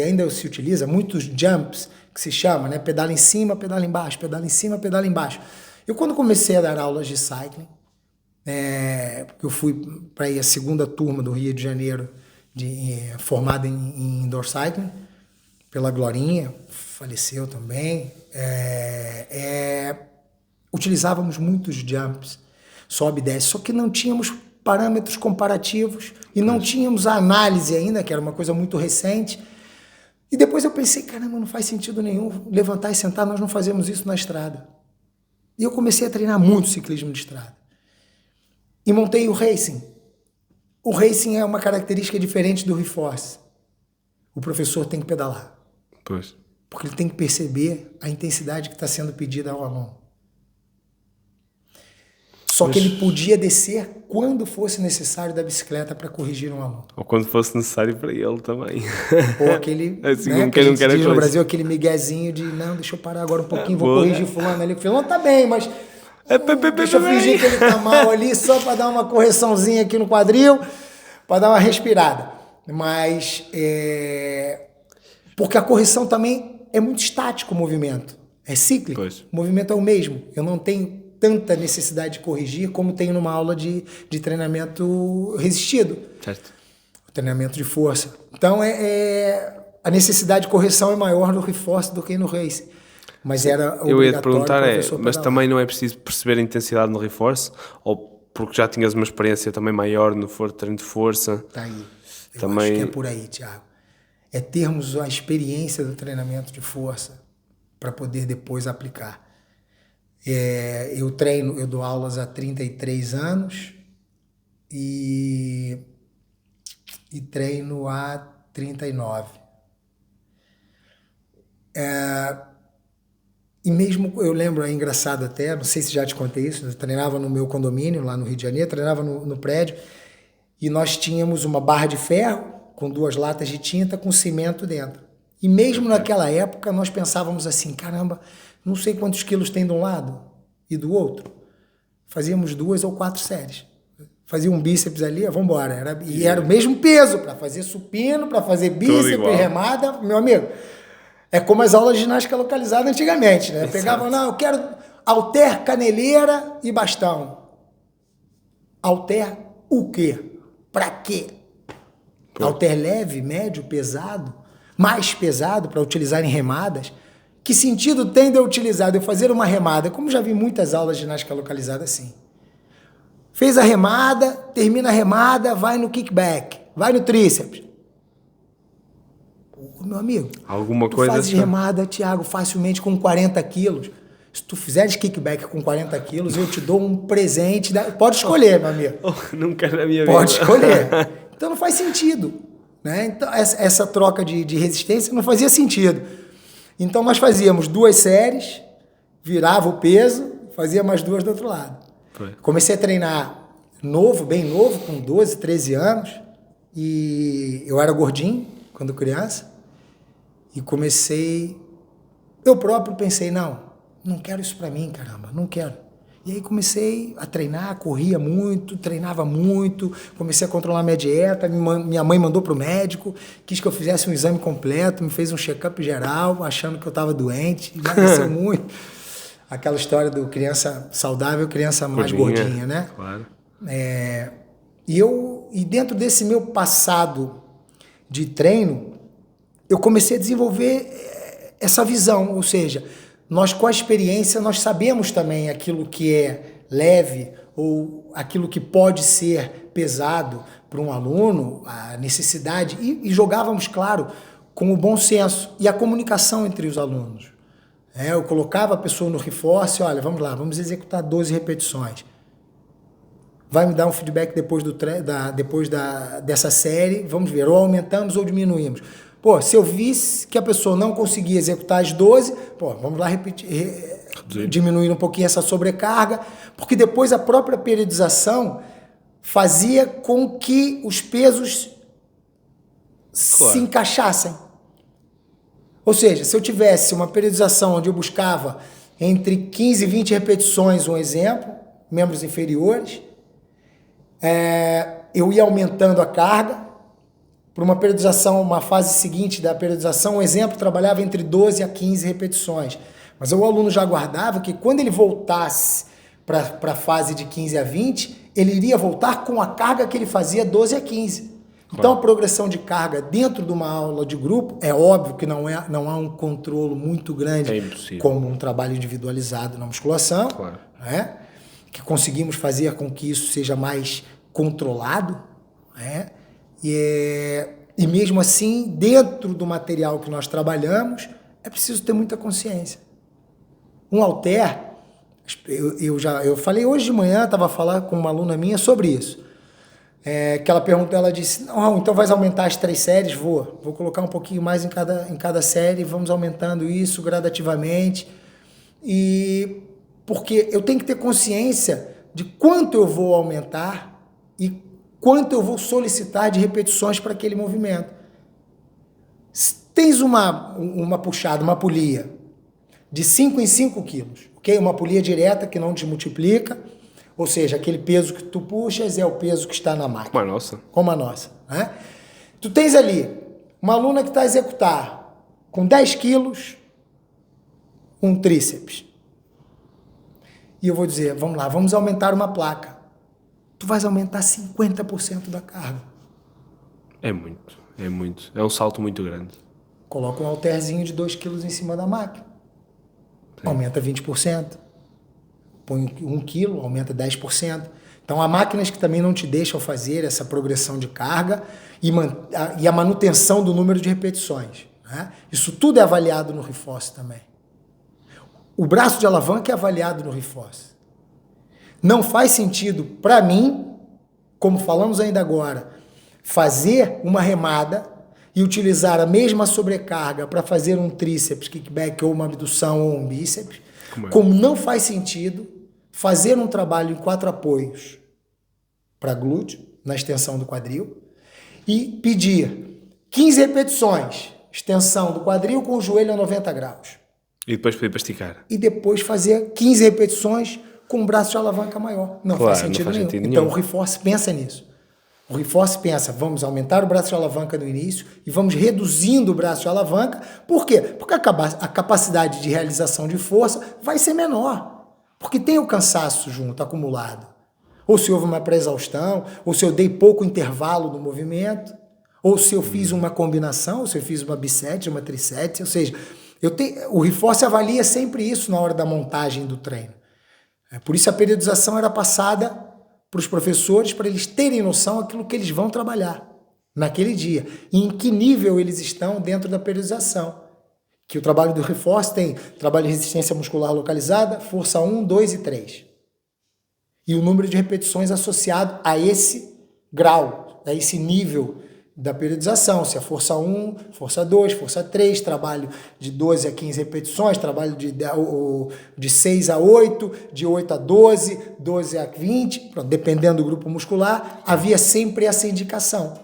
ainda se utiliza muitos jumps, que se chama, né? Pedala em cima, pedala embaixo, pedala em cima, pedala embaixo. Eu quando comecei a dar aulas de cycling, Porque eu fui para ir a segunda turma do Rio de Janeiro, formada em indoor cycling, pela Glorinha, faleceu também. Utilizávamos muitos jumps, sobe e desce, só que não tínhamos parâmetros comparativos e não tínhamos a análise ainda, que era uma coisa muito recente. E depois eu pensei, caramba, não faz sentido nenhum levantar e sentar, nós não fazemos isso na estrada. E eu comecei a treinar muito ciclismo de estrada. E montei o racing. O racing é uma característica diferente do reforce. O professor tem que pedalar. Pois. Porque ele tem que perceber a intensidade que está sendo pedida ao aluno. Só que ele podia descer quando fosse necessário da bicicleta para corrigir um aluno. Ou quando fosse necessário para ele também. Ou aquele, assim, né, não que a gente quer diz no Brasil, aquele miguezinho de, não, deixa eu parar agora um pouquinho, vou boa, corrigir fulano ali. O fulano tá bem, mas deixa eu fingir que ele tá mal ali, só para dar uma correçãozinha aqui no quadril, para dar uma respirada. Mas, porque a correção também é muito estático o movimento, é cíclico, Pois. o movimento é o mesmo. Eu não tenho tanta necessidade de corrigir como tenho numa aula de treinamento resistido. Certo. O treinamento de força. Então, a necessidade de correção é maior no reforço do que no race. Mas era Eu ia te perguntar, pedalar. mas também não é preciso perceber a intensidade no reforço? Ou porque já tinhas uma experiência também maior no treino de força? Tá aí. Eu Também... acho que é por aí, Thiago. É termos a experiência do treinamento de força para poder depois aplicar. Eu dou aulas há 33 anos e treino há 39. E mesmo, eu lembro, é engraçado até, não sei se já te contei isso, eu treinava no meu condomínio lá no Rio de Janeiro, treinava no prédio, e nós tínhamos uma barra de ferro com 2 latas de tinta com cimento dentro. E mesmo naquela época nós pensávamos assim, caramba, não sei quantos quilos tem de um lado e do outro. Fazíamos 2 ou 4 séries. Fazia um bíceps ali, vamos embora. Era o mesmo peso para fazer supino, para fazer bíceps, remada, meu amigo. É como as aulas de ginástica localizada antigamente, né? Pegava, não, eu quero halter, caneleira e bastão. Halter o quê? Pra quê? Halter leve, médio, pesado, mais pesado para utilizar em remadas. Que sentido tem de eu utilizar, de eu fazer uma remada? Como já vi muitas aulas de ginástica localizada assim. Fez a remada, termina a remada, vai no kickback, vai no tríceps. Pô, meu amigo, alguma tu coisa fazes remada, Thiago, facilmente com 40 quilos. Se tu fizeres kickback com 40 quilos, eu te dou um presente. Pode escolher, meu amigo. Nunca na minha vida. Pode escolher. Então não faz sentido. Né? Então, essa troca de resistência não fazia sentido. Então nós fazíamos 2 séries, virava o peso, fazia mais 2 do outro lado. Foi. Comecei a treinar novo, bem novo, com 12, 13 anos. E eu era gordinho quando criança. E eu próprio pensei, não quero isso pra mim, caramba, não quero. E aí comecei a treinar, corria muito, treinava muito, comecei a controlar minha dieta, minha mãe mandou pro médico, quis que eu fizesse um exame completo, me fez um check-up geral, achando que eu estava doente, emagreceu muito. Aquela história do criança saudável, criança mais gordinha, né? Claro. E dentro desse meu passado de treino, eu comecei a desenvolver essa visão, ou seja, nós com a experiência, nós sabemos também aquilo que é leve ou aquilo que pode ser pesado para um aluno, a necessidade, e jogávamos, claro, com o bom senso e a comunicação entre os alunos. Eu colocava a pessoa no reforço, olha, vamos lá, vamos executar 12 repetições. Vai me dar um feedback depois dessa série, vamos ver, ou aumentamos ou diminuímos. Pô, se eu visse que a pessoa não conseguia executar as 12, vamos lá diminuir um pouquinho essa sobrecarga, porque depois a própria periodização fazia com que os pesos se encaixassem. Ou seja, se eu tivesse uma periodização onde eu buscava entre 15 e 20 repetições, um exemplo, membros inferiores, eu ia aumentando a carga. Para uma periodização, uma fase seguinte da periodização, um exemplo, trabalhava entre 12 a 15 repetições. Mas o aluno já aguardava que quando ele voltasse para a fase de 15 a 20, ele iria voltar com a carga que ele fazia 12 a 15. Então, a progressão de carga dentro de uma aula de grupo, é óbvio que não há um controle muito grande, como um trabalho individualizado na musculação, né? Que conseguimos fazer com que isso seja mais controlado, né? E mesmo assim, dentro do material que nós trabalhamos, é preciso ter muita consciência. Um halter, eu falei hoje de manhã, estava falando com uma aluna minha sobre isso. Que ela perguntou, ela disse, não, então vai aumentar as 3 séries? Vou colocar um pouquinho mais em cada série, vamos aumentando isso gradativamente, e porque eu tenho que ter consciência de quanto eu vou aumentar e quanto eu vou solicitar de repetições para aquele movimento. Se tens uma puxada, uma polia de 5 em 5 quilos, ok? Uma polia direta que não desmultiplica, ou seja, aquele peso que tu puxas é o peso que está na máquina. Como a nossa. Como a nossa. Né? Tu tens ali uma aluna que está a executar com 10 quilos um tríceps. E eu vou dizer, vamos lá, vamos aumentar uma placa. Tu vais aumentar 50% da carga. É muito. É um salto muito grande. Coloca um halterzinho de 2 quilos em cima da máquina. Sim. Aumenta 20%. Põe 1 quilo, aumenta 10%. Então, há máquinas que também não te deixam fazer essa progressão de carga e a manutenção do número de repetições. Né? Isso tudo é avaliado no Reforce também. O braço de alavanca é avaliado no Reforce. Não faz sentido, para mim, como falamos ainda agora, fazer uma remada e utilizar a mesma sobrecarga para fazer um tríceps, kickback, ou uma abdução, ou um bíceps, como não faz sentido fazer um trabalho em 4 apoios para glúteo, na extensão do quadril, e pedir 15 repetições, extensão do quadril com o joelho a 90 graus. E depois pedir para esticar. E depois fazer 15 repetições com um braço de alavanca maior. Não faz sentido nenhum. Então, o Reforce pensa nisso. O Reforce pensa, vamos aumentar o braço de alavanca no início e vamos reduzindo o braço de alavanca. Por quê? Porque a capacidade de realização de força vai ser menor. Porque tem o cansaço junto, acumulado. Ou se houve uma pré-exaustão, ou se eu dei pouco intervalo no movimento, ou se eu fiz uma combinação, ou se eu fiz uma bisete, uma trisete, ou seja, o Reforce avalia sempre isso na hora da montagem do treino. Por isso a periodização era passada para os professores, para eles terem noção daquilo que eles vão trabalhar naquele dia, e em que nível eles estão dentro da periodização. Que o trabalho do Reforce tem trabalho de resistência muscular localizada, força 1, 2 e 3. E o número de repetições associado a esse grau, a esse nível da periodização, se é força 1, força 2, força 3, trabalho de 12 a 15 repetições, trabalho de 6 a 8, de 8 a 12, 12 a 20, pronto, dependendo do grupo muscular, havia sempre essa indicação.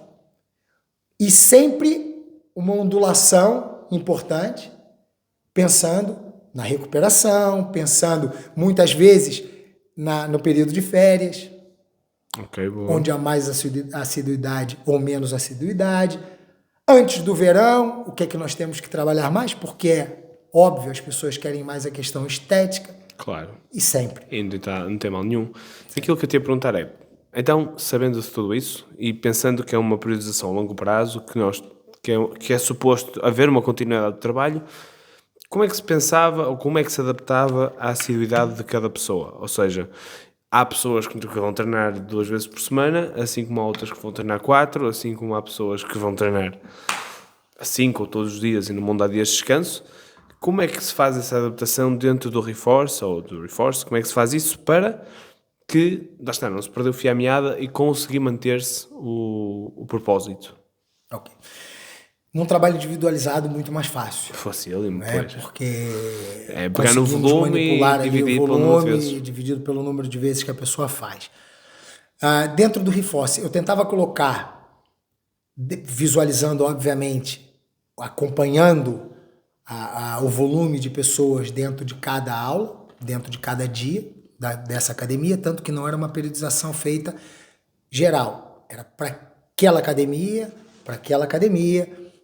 E sempre uma ondulação importante, pensando na recuperação, pensando muitas vezes no período de férias, onde há mais assiduidade ou menos assiduidade. Antes do verão, o que é que nós temos que trabalhar mais? Porque é óbvio, as pessoas querem mais a questão estética. Claro. E sempre. E não tem mal nenhum. Aquilo que eu te ia perguntar é, então, sabendo de tudo isso e pensando que é uma periodização a longo prazo, que é suposto haver uma continuidade de trabalho, como é que se pensava ou como é que se adaptava à assiduidade de cada pessoa? Ou seja, há pessoas que vão treinar 2 vezes por semana, assim como há outras que vão treinar 4, assim como há pessoas que vão treinar 5 ou todos os dias e não vão dar dias de descanso. Como é que se faz essa adaptação dentro do Reforce ou do Reforce? Como é que se faz isso para que, lá está, não se perdeu o fio à meada e conseguir manter-se o propósito? Ok. Num trabalho individualizado, muito mais fácil. Facílimo, porque pegar no volume e dividir pelo número de vezes. Dividido pelo número de vezes que a pessoa faz. Dentro do Reforce, eu tentava colocar, visualizando, obviamente, acompanhando o volume de pessoas dentro de cada aula, dentro de cada dia dessa academia, tanto que não era uma periodização feita geral. Era para aquela academia,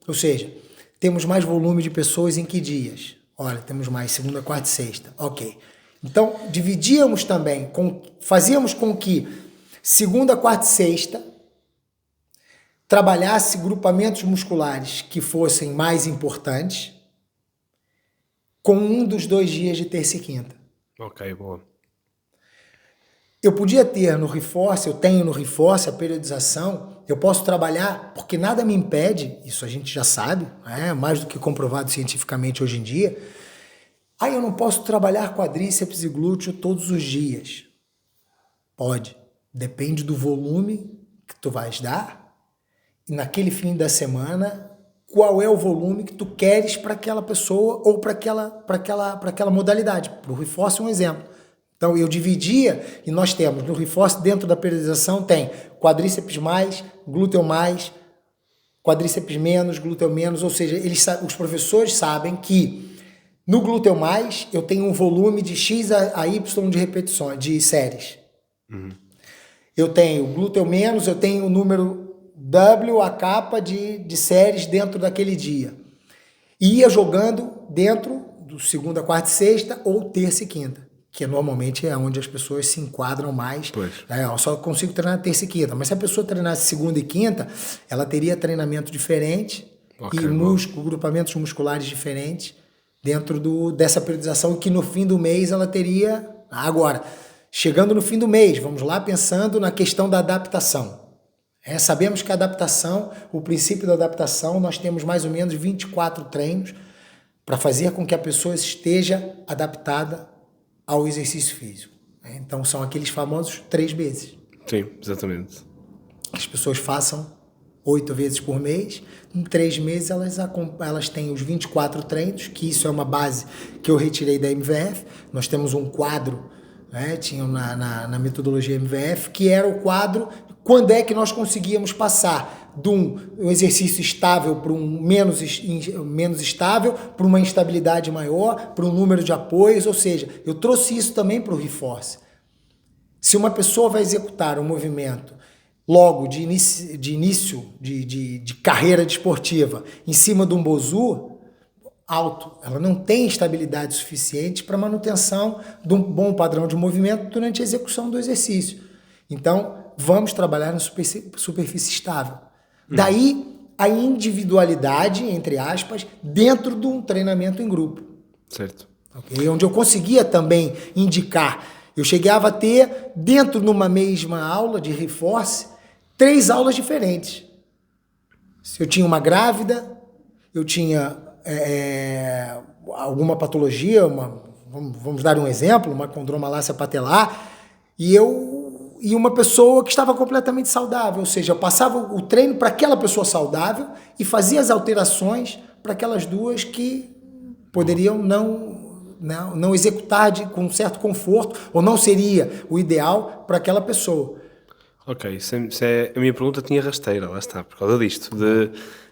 ou seja, temos mais volume de pessoas em que dias? Olha, temos mais segunda, quarta e sexta. Ok. Então, dividíamos também, fazíamos com que Segunda, quarta e sexta, trabalhasse grupamentos musculares que fossem mais importantes com um dos 2 dias de terça e quinta. Ok, boa. Eu podia ter no Reforce, eu tenho no Reforce a periodização, eu posso trabalhar, porque nada me impede, isso a gente já sabe, mais do que comprovado cientificamente hoje em dia, eu não posso trabalhar quadríceps e glúteo todos os dias. Pode, depende do volume que tu vais dar, e naquele fim da semana, qual é o volume que tu queres para aquela pessoa ou para aquela modalidade. Para o Reforce, um exemplo. Então, eu dividia, e nós temos no Reforce, dentro da periodização, tem quadríceps mais, glúteo mais, quadríceps menos, glúteo menos, ou seja, os professores sabem que no glúteo mais eu tenho um volume de X a Y de repetições, de séries. Eu tenho glúteo menos, eu tenho o número W, a capa de séries dentro daquele dia. E ia jogando dentro do segunda, quarta e sexta ou terça e quinta, que normalmente é onde as pessoas se enquadram mais. Eu só consigo treinar terça e quinta, mas se a pessoa treinasse segunda e quinta, ela teria treinamento diferente e grupamentos musculares diferentes dentro dessa periodização, que no fim do mês ela teria... Agora, chegando no fim do mês, vamos lá pensando na questão da adaptação. Sabemos que a adaptação, o princípio da adaptação, nós temos mais ou menos 24 treinos para fazer com que a pessoa esteja adaptada ao exercício físico. Então, são aqueles famosos 3 meses. Sim, exatamente. As pessoas façam 8 vezes por mês. Em 3 meses, elas têm os 24 treinos, que isso é uma base que eu retirei da MVF. Nós temos um quadro, tinha na metodologia MVF, que era o quadro quando é que nós conseguíamos passar de um exercício estável para um menos estável, para uma instabilidade maior, para um número de apoios, ou seja, eu trouxe isso também para o Reforce. Se uma pessoa vai executar um movimento logo de início de carreira desportiva em cima de um Bosu alto, ela não tem estabilidade suficiente para manutenção de um bom padrão de movimento durante a execução do exercício. Então, vamos trabalhar na superfície estável. Daí, a individualidade, entre aspas, dentro de um treinamento em grupo. Certo. Okay? Onde eu conseguia também indicar. Eu chegava a ter, dentro de uma mesma aula de Reforce, 3 aulas diferentes. Se eu tinha uma grávida, eu tinha alguma patologia, vamos dar um exemplo, uma condromalácia patelar, e uma pessoa que estava completamente saudável, ou seja, eu passava o treino para aquela pessoa saudável e fazia as alterações para aquelas duas que poderiam não executar com certo conforto, ou não seria o ideal para aquela pessoa. Ok, a minha pergunta tinha rasteira, lá está, por causa disto,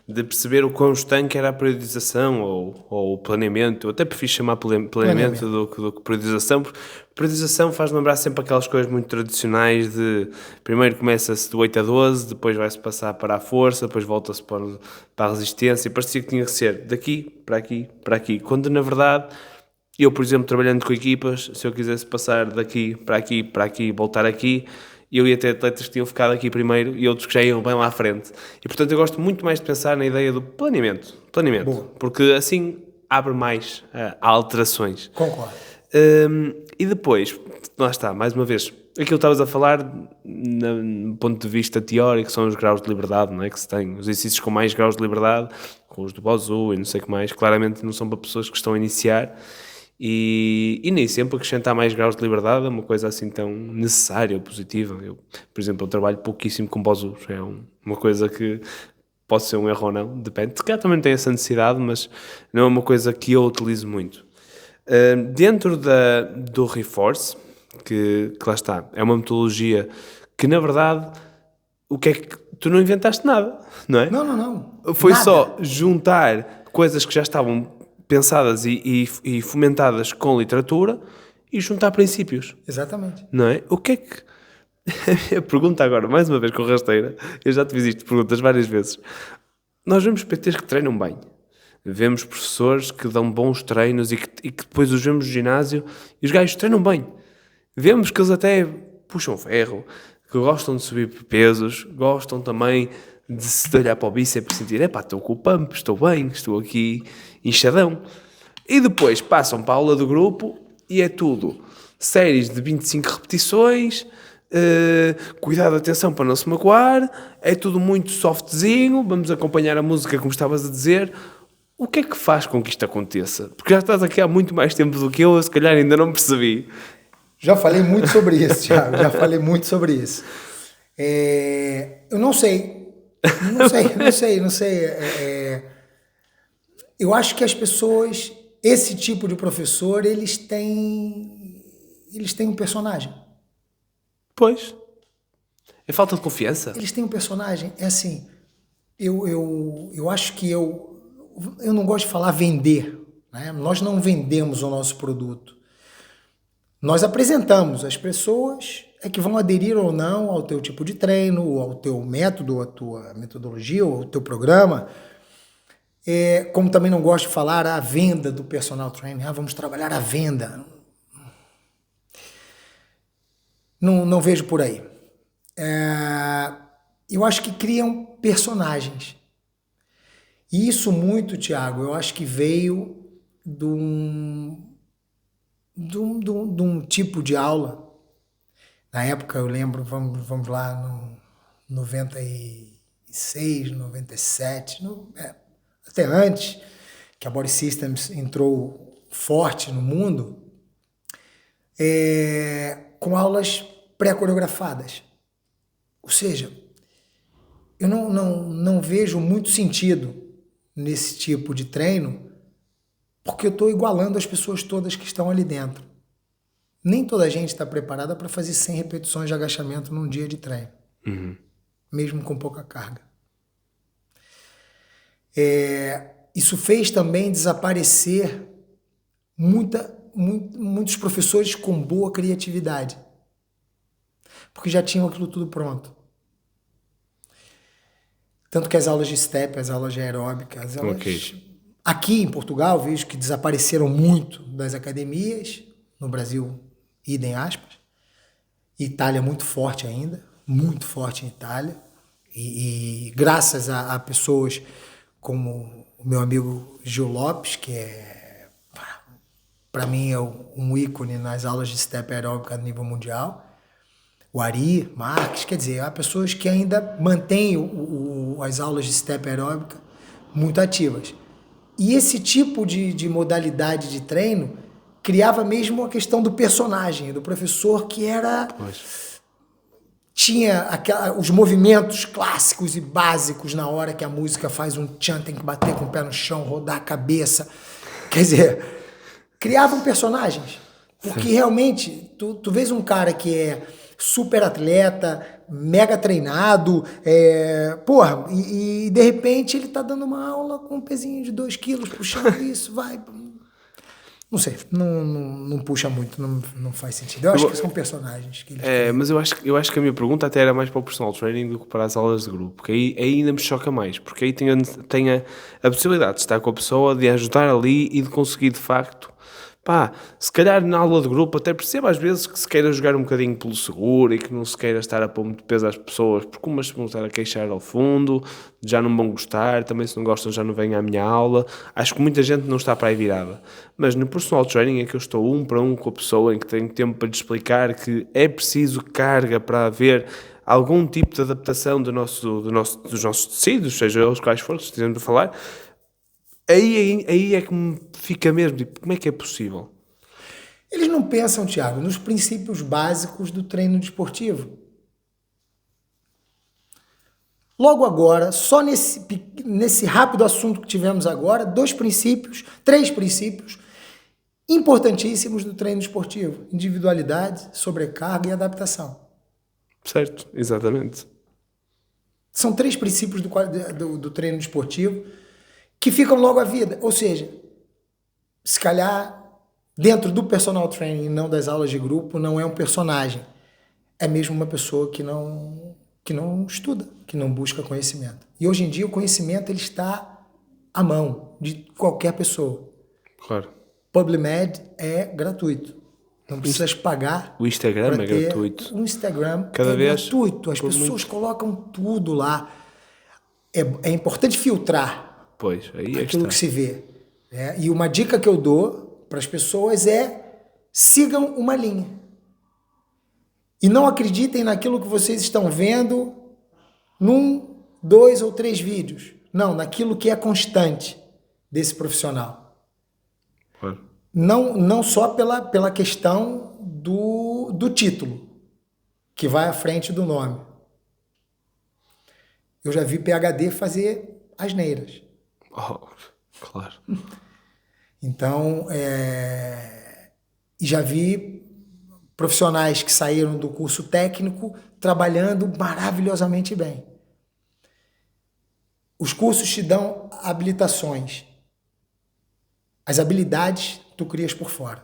de perceber o quão estanque era a periodização ou o planeamento. Eu até prefiro chamar planeamento do que periodização, porque periodização faz lembrar sempre aquelas coisas muito tradicionais de primeiro começa-se de 8 a 12, depois vai-se passar para a força, depois volta-se para a resistência, e parecia que tinha que ser daqui, para aqui, para aqui, quando na verdade eu, por exemplo, trabalhando com equipas, se eu quisesse passar daqui, para aqui, para aqui, voltar aqui, eu ia ter atletas que tinham ficado aqui primeiro e outros que já iam bem lá à frente. E, portanto, eu gosto muito mais de pensar na ideia do planeamento. Porque assim abre mais a alterações. Concordo. E depois, lá está, mais uma vez, aquilo que estavas a falar, no ponto de vista teórico, são os graus de liberdade, não é? Que se tem. Os exercícios com mais graus de liberdade, com os do Bosu e não sei o que mais, claramente não são para pessoas que estão a iniciar. E nem sempre acrescentar mais graus de liberdade é uma coisa assim tão necessária ou positiva. Eu, por exemplo, eu trabalho pouquíssimo com Bosu, é uma coisa que pode ser um erro ou não, depende. Se calhar também tem essa necessidade, mas não é uma coisa que eu utilizo muito. Dentro do Reforce, que lá está, é uma metodologia que, na verdade, o que é que tu não inventaste nada, não é? Não. Foi nada. Só juntar coisas que já estavam pensadas e fomentadas com literatura e juntar princípios. Exatamente. Não é? O que é que... A pergunta agora, mais uma vez com rasteira, eu já te fiz isto perguntas várias vezes. Nós vemos PTs que treinam bem. Vemos professores que dão bons treinos e que depois os vemos no ginásio e os gajos treinam bem. Vemos que eles até puxam ferro, que gostam de subir pesos, gostam também de se olhar para o bíceps e sentir, estou com o pump, estou bem, estou aqui inchadão. E depois passam para a aula do grupo e é tudo séries de 25 repetições, cuidado, atenção para não se magoar, é tudo muito softzinho, vamos acompanhar a música como estavas a dizer. O que é que faz com que isto aconteça? Porque já estás aqui há muito mais tempo do que eu se calhar ainda não percebi. Já falei muito sobre isso, Thiago, já falei muito sobre isso. Eu não sei. Eu acho que as pessoas, esse tipo de professor, eles têm um personagem. Pois. É falta de confiança. Eles têm um personagem. É assim, eu acho que eu não gosto de falar vender, né? Nós não vendemos o nosso produto. Nós apresentamos, as pessoas é que vão aderir ou não ao teu tipo de treino, ou ao teu método, à tua metodologia, ou ao teu programa. Como também não gosto de falar a venda do personal training, vamos trabalhar a venda. Não vejo por aí. Eu acho que criam personagens. E isso muito, Thiago, eu acho que veio de um tipo de aula. Na época, eu lembro, vamos lá, no 96, 97, até antes, que a Body Systems entrou forte no mundo, com aulas pré-coreografadas. Ou seja, eu não vejo muito sentido nesse tipo de treino, porque eu estou igualando as pessoas todas que estão ali dentro. Nem toda a gente está preparada para fazer 100 repetições de agachamento num dia de treino, mesmo com pouca carga. Isso fez também desaparecer muitos professores com boa criatividade, porque já tinham aquilo tudo pronto. Tanto que as aulas de step, as aulas de aeróbica, as aulas... Aqui em Portugal, vejo que desapareceram muito das academias. No Brasil, idem aspas. Itália muito forte ainda, muito forte em Itália. E graças a pessoas como o meu amigo Gil Lopes, que para mim é um ícone nas aulas de step aeróbica a nível mundial. O Ari Marques, quer dizer, há pessoas que ainda mantêm as aulas de step aeróbica muito ativas. E esse tipo de modalidade de treino criava mesmo a questão do personagem, do professor que tinha os movimentos clássicos e básicos na hora que a música faz um tchan, tem que bater com o pé no chão, rodar a cabeça. Quer dizer, criavam personagens. Porque realmente, tu vês um cara que é super atleta, mega treinado, e de repente ele tá dando uma aula com um pezinho de 2 quilos, puxando isso, vai... Não sei, não puxa muito, não faz sentido. Eu acho que são personagens. Que eles mas eu acho que a minha pergunta até era mais para o personal training do que para as aulas de grupo, porque aí ainda me choca mais, porque aí tem a possibilidade de estar com a pessoa, de ajudar ali e de conseguir de facto... se calhar na aula de grupo até percebo às vezes que se queira jogar um bocadinho pelo seguro e que não se queira estar a pôr muito peso às pessoas, porque umas se vão estar a queixar ao fundo, já não vão gostar, também se não gostam já não vêm à minha aula. Acho que muita gente não está para aí virada. Mas no personal training é que eu estou 1 para 1 com a pessoa, em que tenho tempo para lhe explicar que é preciso carga para haver algum tipo de adaptação dos nossos tecidos, seja os quais forem, se estivermos a falar. Aí é que me fica mesmo, tipo, como é que é possível? Eles não pensam, Thiago, nos princípios básicos do treino desportivo. Logo agora, só nesse rápido assunto que tivemos agora, 3 princípios importantíssimos do treino desportivo: individualidade, sobrecarga e adaptação. Certo, exatamente. São 3 princípios do treino desportivo que ficam logo à vida. Ou seja, se calhar, dentro do personal training, não das aulas de grupo, não é um personagem. É mesmo uma pessoa que não estuda, que não busca conhecimento. E hoje em dia o conhecimento ele está à mão de qualquer pessoa. Claro. PubMed é gratuito. Não precisas pagar. O Instagram pra é ter gratuito. O Instagram Cada é vez gratuito. As pessoas colocam tudo lá. É importante filtrar Pois, aí é que aquilo está. que se vê. Né? E uma dica que eu dou para as pessoas é: sigam uma linha. E não acreditem naquilo que vocês estão vendo num, 2 ou 3 vídeos. Não, naquilo que é constante desse profissional. Claro. Não só pela questão do título, que vai à frente do nome. Eu já vi PhD fazer asneiras. Oh, claro. Então, e já vi profissionais que saíram do curso técnico trabalhando maravilhosamente bem. Os cursos te dão habilitações. As habilidades tu crias por fora.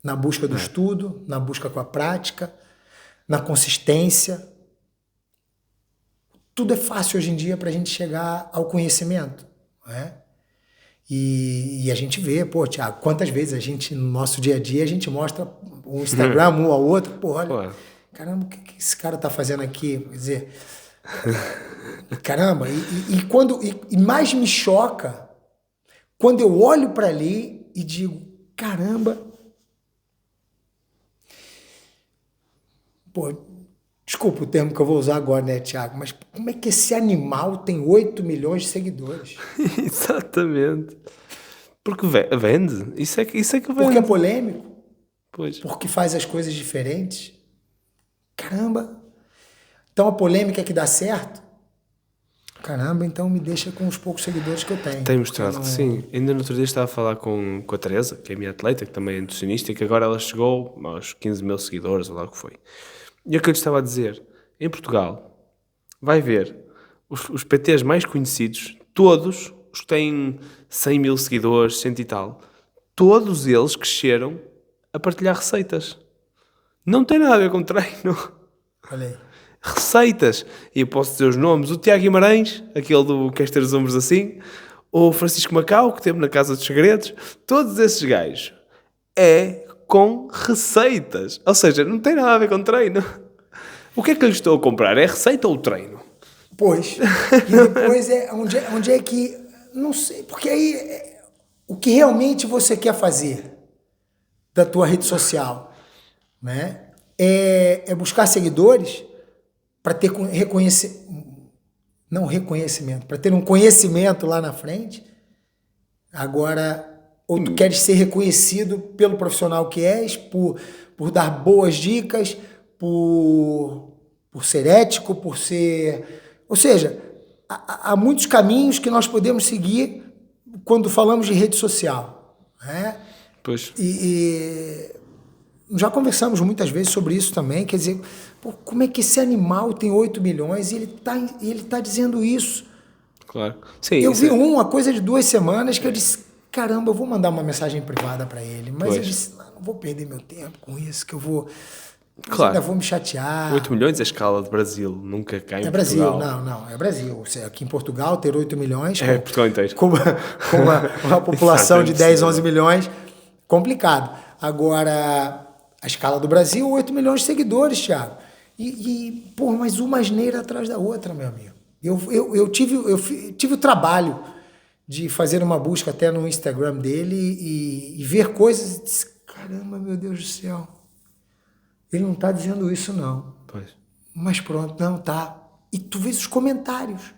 Na busca do estudo, na busca com a prática, na consistência. Tudo é fácil hoje em dia para a gente chegar ao conhecimento. Né? E a gente vê, pô, Thiago, quantas vezes a gente, no nosso dia a dia, a gente mostra o Instagram um ao outro, pô, olha, caramba, o que esse cara tá fazendo aqui? Quer dizer, caramba, e mais me choca quando eu olho para ali e digo, caramba, pô, desculpa o termo que eu vou usar agora, né, Thiago, mas como é que esse animal tem 8 milhões de seguidores? Exatamente. Porque vende. Isso é que vende. Porque é polêmico? Pois. Porque faz as coisas diferentes? Caramba! Então a polêmica é que dá certo? Caramba, então me deixa com os poucos seguidores que eu tenho. Tem mostrado que sim. Ainda no outro dia estava a falar com a Teresa, que é a minha atleta, que também é nutricionista, e que agora ela chegou aos 15 mil seguidores, ou lá o que foi. E é o que eu lhe estava a dizer. Em Portugal, vai ver os PTs mais conhecidos, todos os que têm 100 mil seguidores, 100 e tal, todos eles cresceram a partilhar receitas. Não tem nada a ver com treino. Olha aí. Receitas. E eu posso dizer os nomes. O Tiago Guimarães, aquele do Queres Ter os Ombros Assim, o Francisco Macau, que teve na Casa dos Segredos, todos esses gajos é com receitas. Ou seja, não tem nada a ver com treino. O que é que eu lhe estou a comprar? É receita ou treino? Pois. E depois onde é que... Não sei, porque aí o que realmente você quer fazer da tua rede social, né? É buscar seguidores para ter reconhecimento, para ter um conhecimento lá na frente. Agora, ou tu queres ser reconhecido pelo profissional que és, por dar boas dicas, por ser ético, por ser... Ou seja, há muitos caminhos que nós podemos seguir quando falamos de rede social. Né? Pois. E já conversamos muitas vezes sobre isso também, quer dizer, pô, como é que esse animal tem 8 milhões e ele tá dizendo isso? Claro. Sim, eu vi uma coisa de 2 semanas que eu disse, caramba, eu vou mandar uma mensagem privada para ele, mas eu disse, não vou perder meu tempo com isso, que eu vou... Claro. Ainda vou me chatear. 8 milhões é a escala de Brasil, nunca cai em Brasil, Portugal. não, é Brasil. Aqui em Portugal, ter 8 milhões... É Portugal inteiro. Com uma população de 10, 11 milhões, complicado. Agora... A escala do Brasil, 8 milhões de seguidores, Thiago. Pô, mas uma asneira atrás da outra, meu amigo. Eu tive o trabalho de fazer uma busca até no Instagram dele e ver coisas e disse, caramba, meu Deus do céu. Ele não está dizendo isso, não. Pois. Mas pronto, não tá. E tu vês os comentários.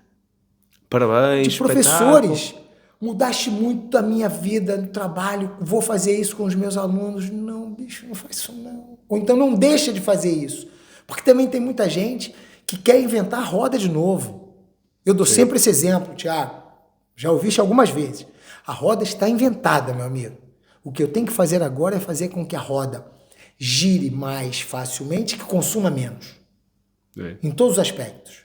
Parabéns, de professores. Mudaste muito a minha vida no trabalho, vou fazer isso com os meus alunos. Não, bicho, não faz isso não. Ou então não deixa de fazer isso. Porque também tem muita gente que quer inventar a roda de novo. Eu dou sempre esse exemplo, Thiago. Já ouviste algumas vezes. A roda está inventada, meu amigo. O que eu tenho que fazer agora é fazer com que a roda gire mais facilmente e que consuma menos. Em todos os aspectos.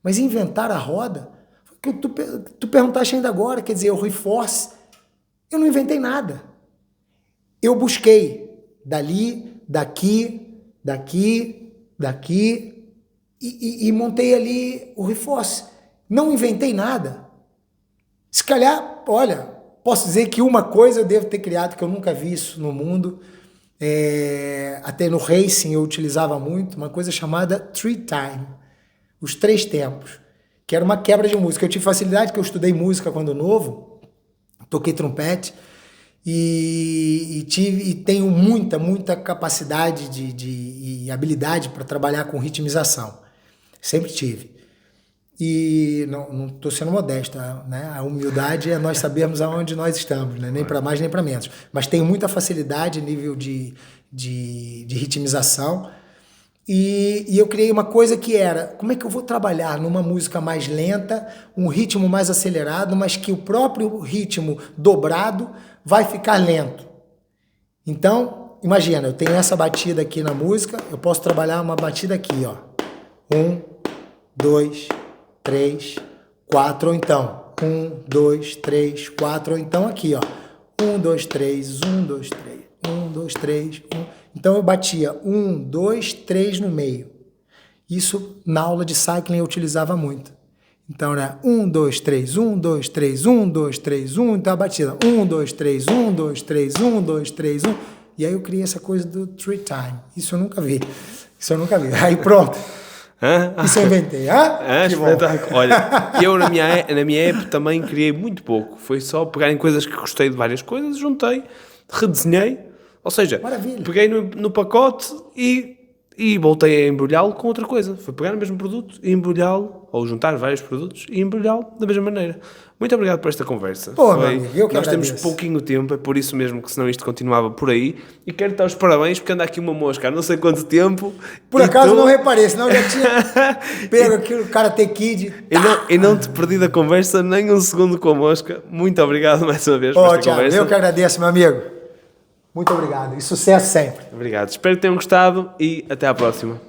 Mas inventar a roda... que tu perguntaste ainda agora, quer dizer, o Reforce, eu não inventei nada. Eu busquei dali, daqui e montei ali o Reforce. Não inventei nada. Se calhar, olha, posso dizer que uma coisa eu devo ter criado, que eu nunca vi isso no mundo, Até no racing eu utilizava muito uma coisa chamada 3-time, os 3 tempos, que era uma quebra de música. Eu tive facilidade, que eu estudei música quando novo, toquei trompete, e tenho muita capacidade e habilidade para trabalhar com ritmização. Sempre tive. E não estou sendo modesto, né? A humildade é nós sabermos aonde nós estamos, né? Nem para mais nem para menos. Mas tenho muita facilidade nível de ritmização. E eu criei uma coisa que era, como é que eu vou trabalhar numa música mais lenta, um ritmo mais acelerado, mas que o próprio ritmo dobrado vai ficar lento. Então, imagina, eu tenho essa batida aqui na música, eu posso trabalhar uma batida aqui, ó. 1, 2, 3, 4, ou então 1, 2, 3, 4, ou então aqui, ó. 1, 2, 3, 1, 2, 3, 1, 2, 3, 1. Então eu batia 1, 2, 3 no meio. Isso na aula de cycling eu utilizava muito. Então era 1, 2, 3, 1, 2, 3, 1, 2, 3, 1. Então a batida 1, 2, 3, 1, 2, 3, 1, 2, 3, 1. E aí eu criei essa coisa do 3-time. Isso eu nunca vi. Aí pronto. Isso eu inventei. Espetáculo. Olha, eu na minha época também criei muito pouco. Foi só pegar em coisas que gostei de várias coisas, juntei, redesenhei. Ou seja, maravilha. Peguei no pacote e voltei a embrulhá-lo com outra coisa. Foi pegar o mesmo produto e embrulhá-lo, ou juntar vários produtos e embrulhá-lo da mesma maneira. Muito obrigado por esta conversa. Meu amigo, eu que Nós agradeço. temos pouquinho tempo, é por isso mesmo que senão isto continuava por aí. E quero dar os parabéns porque anda aqui uma mosca há não sei quanto tempo. Por acaso não reparei, senão eu já tinha pego aquilo, Karate Kid. E não te perdi da conversa nem um segundo com a mosca. Muito obrigado mais uma vez por esta Thiago, conversa. eu que agradeço, meu amigo. Muito obrigado e sucesso sempre. Obrigado. Espero que tenham gostado e até à próxima.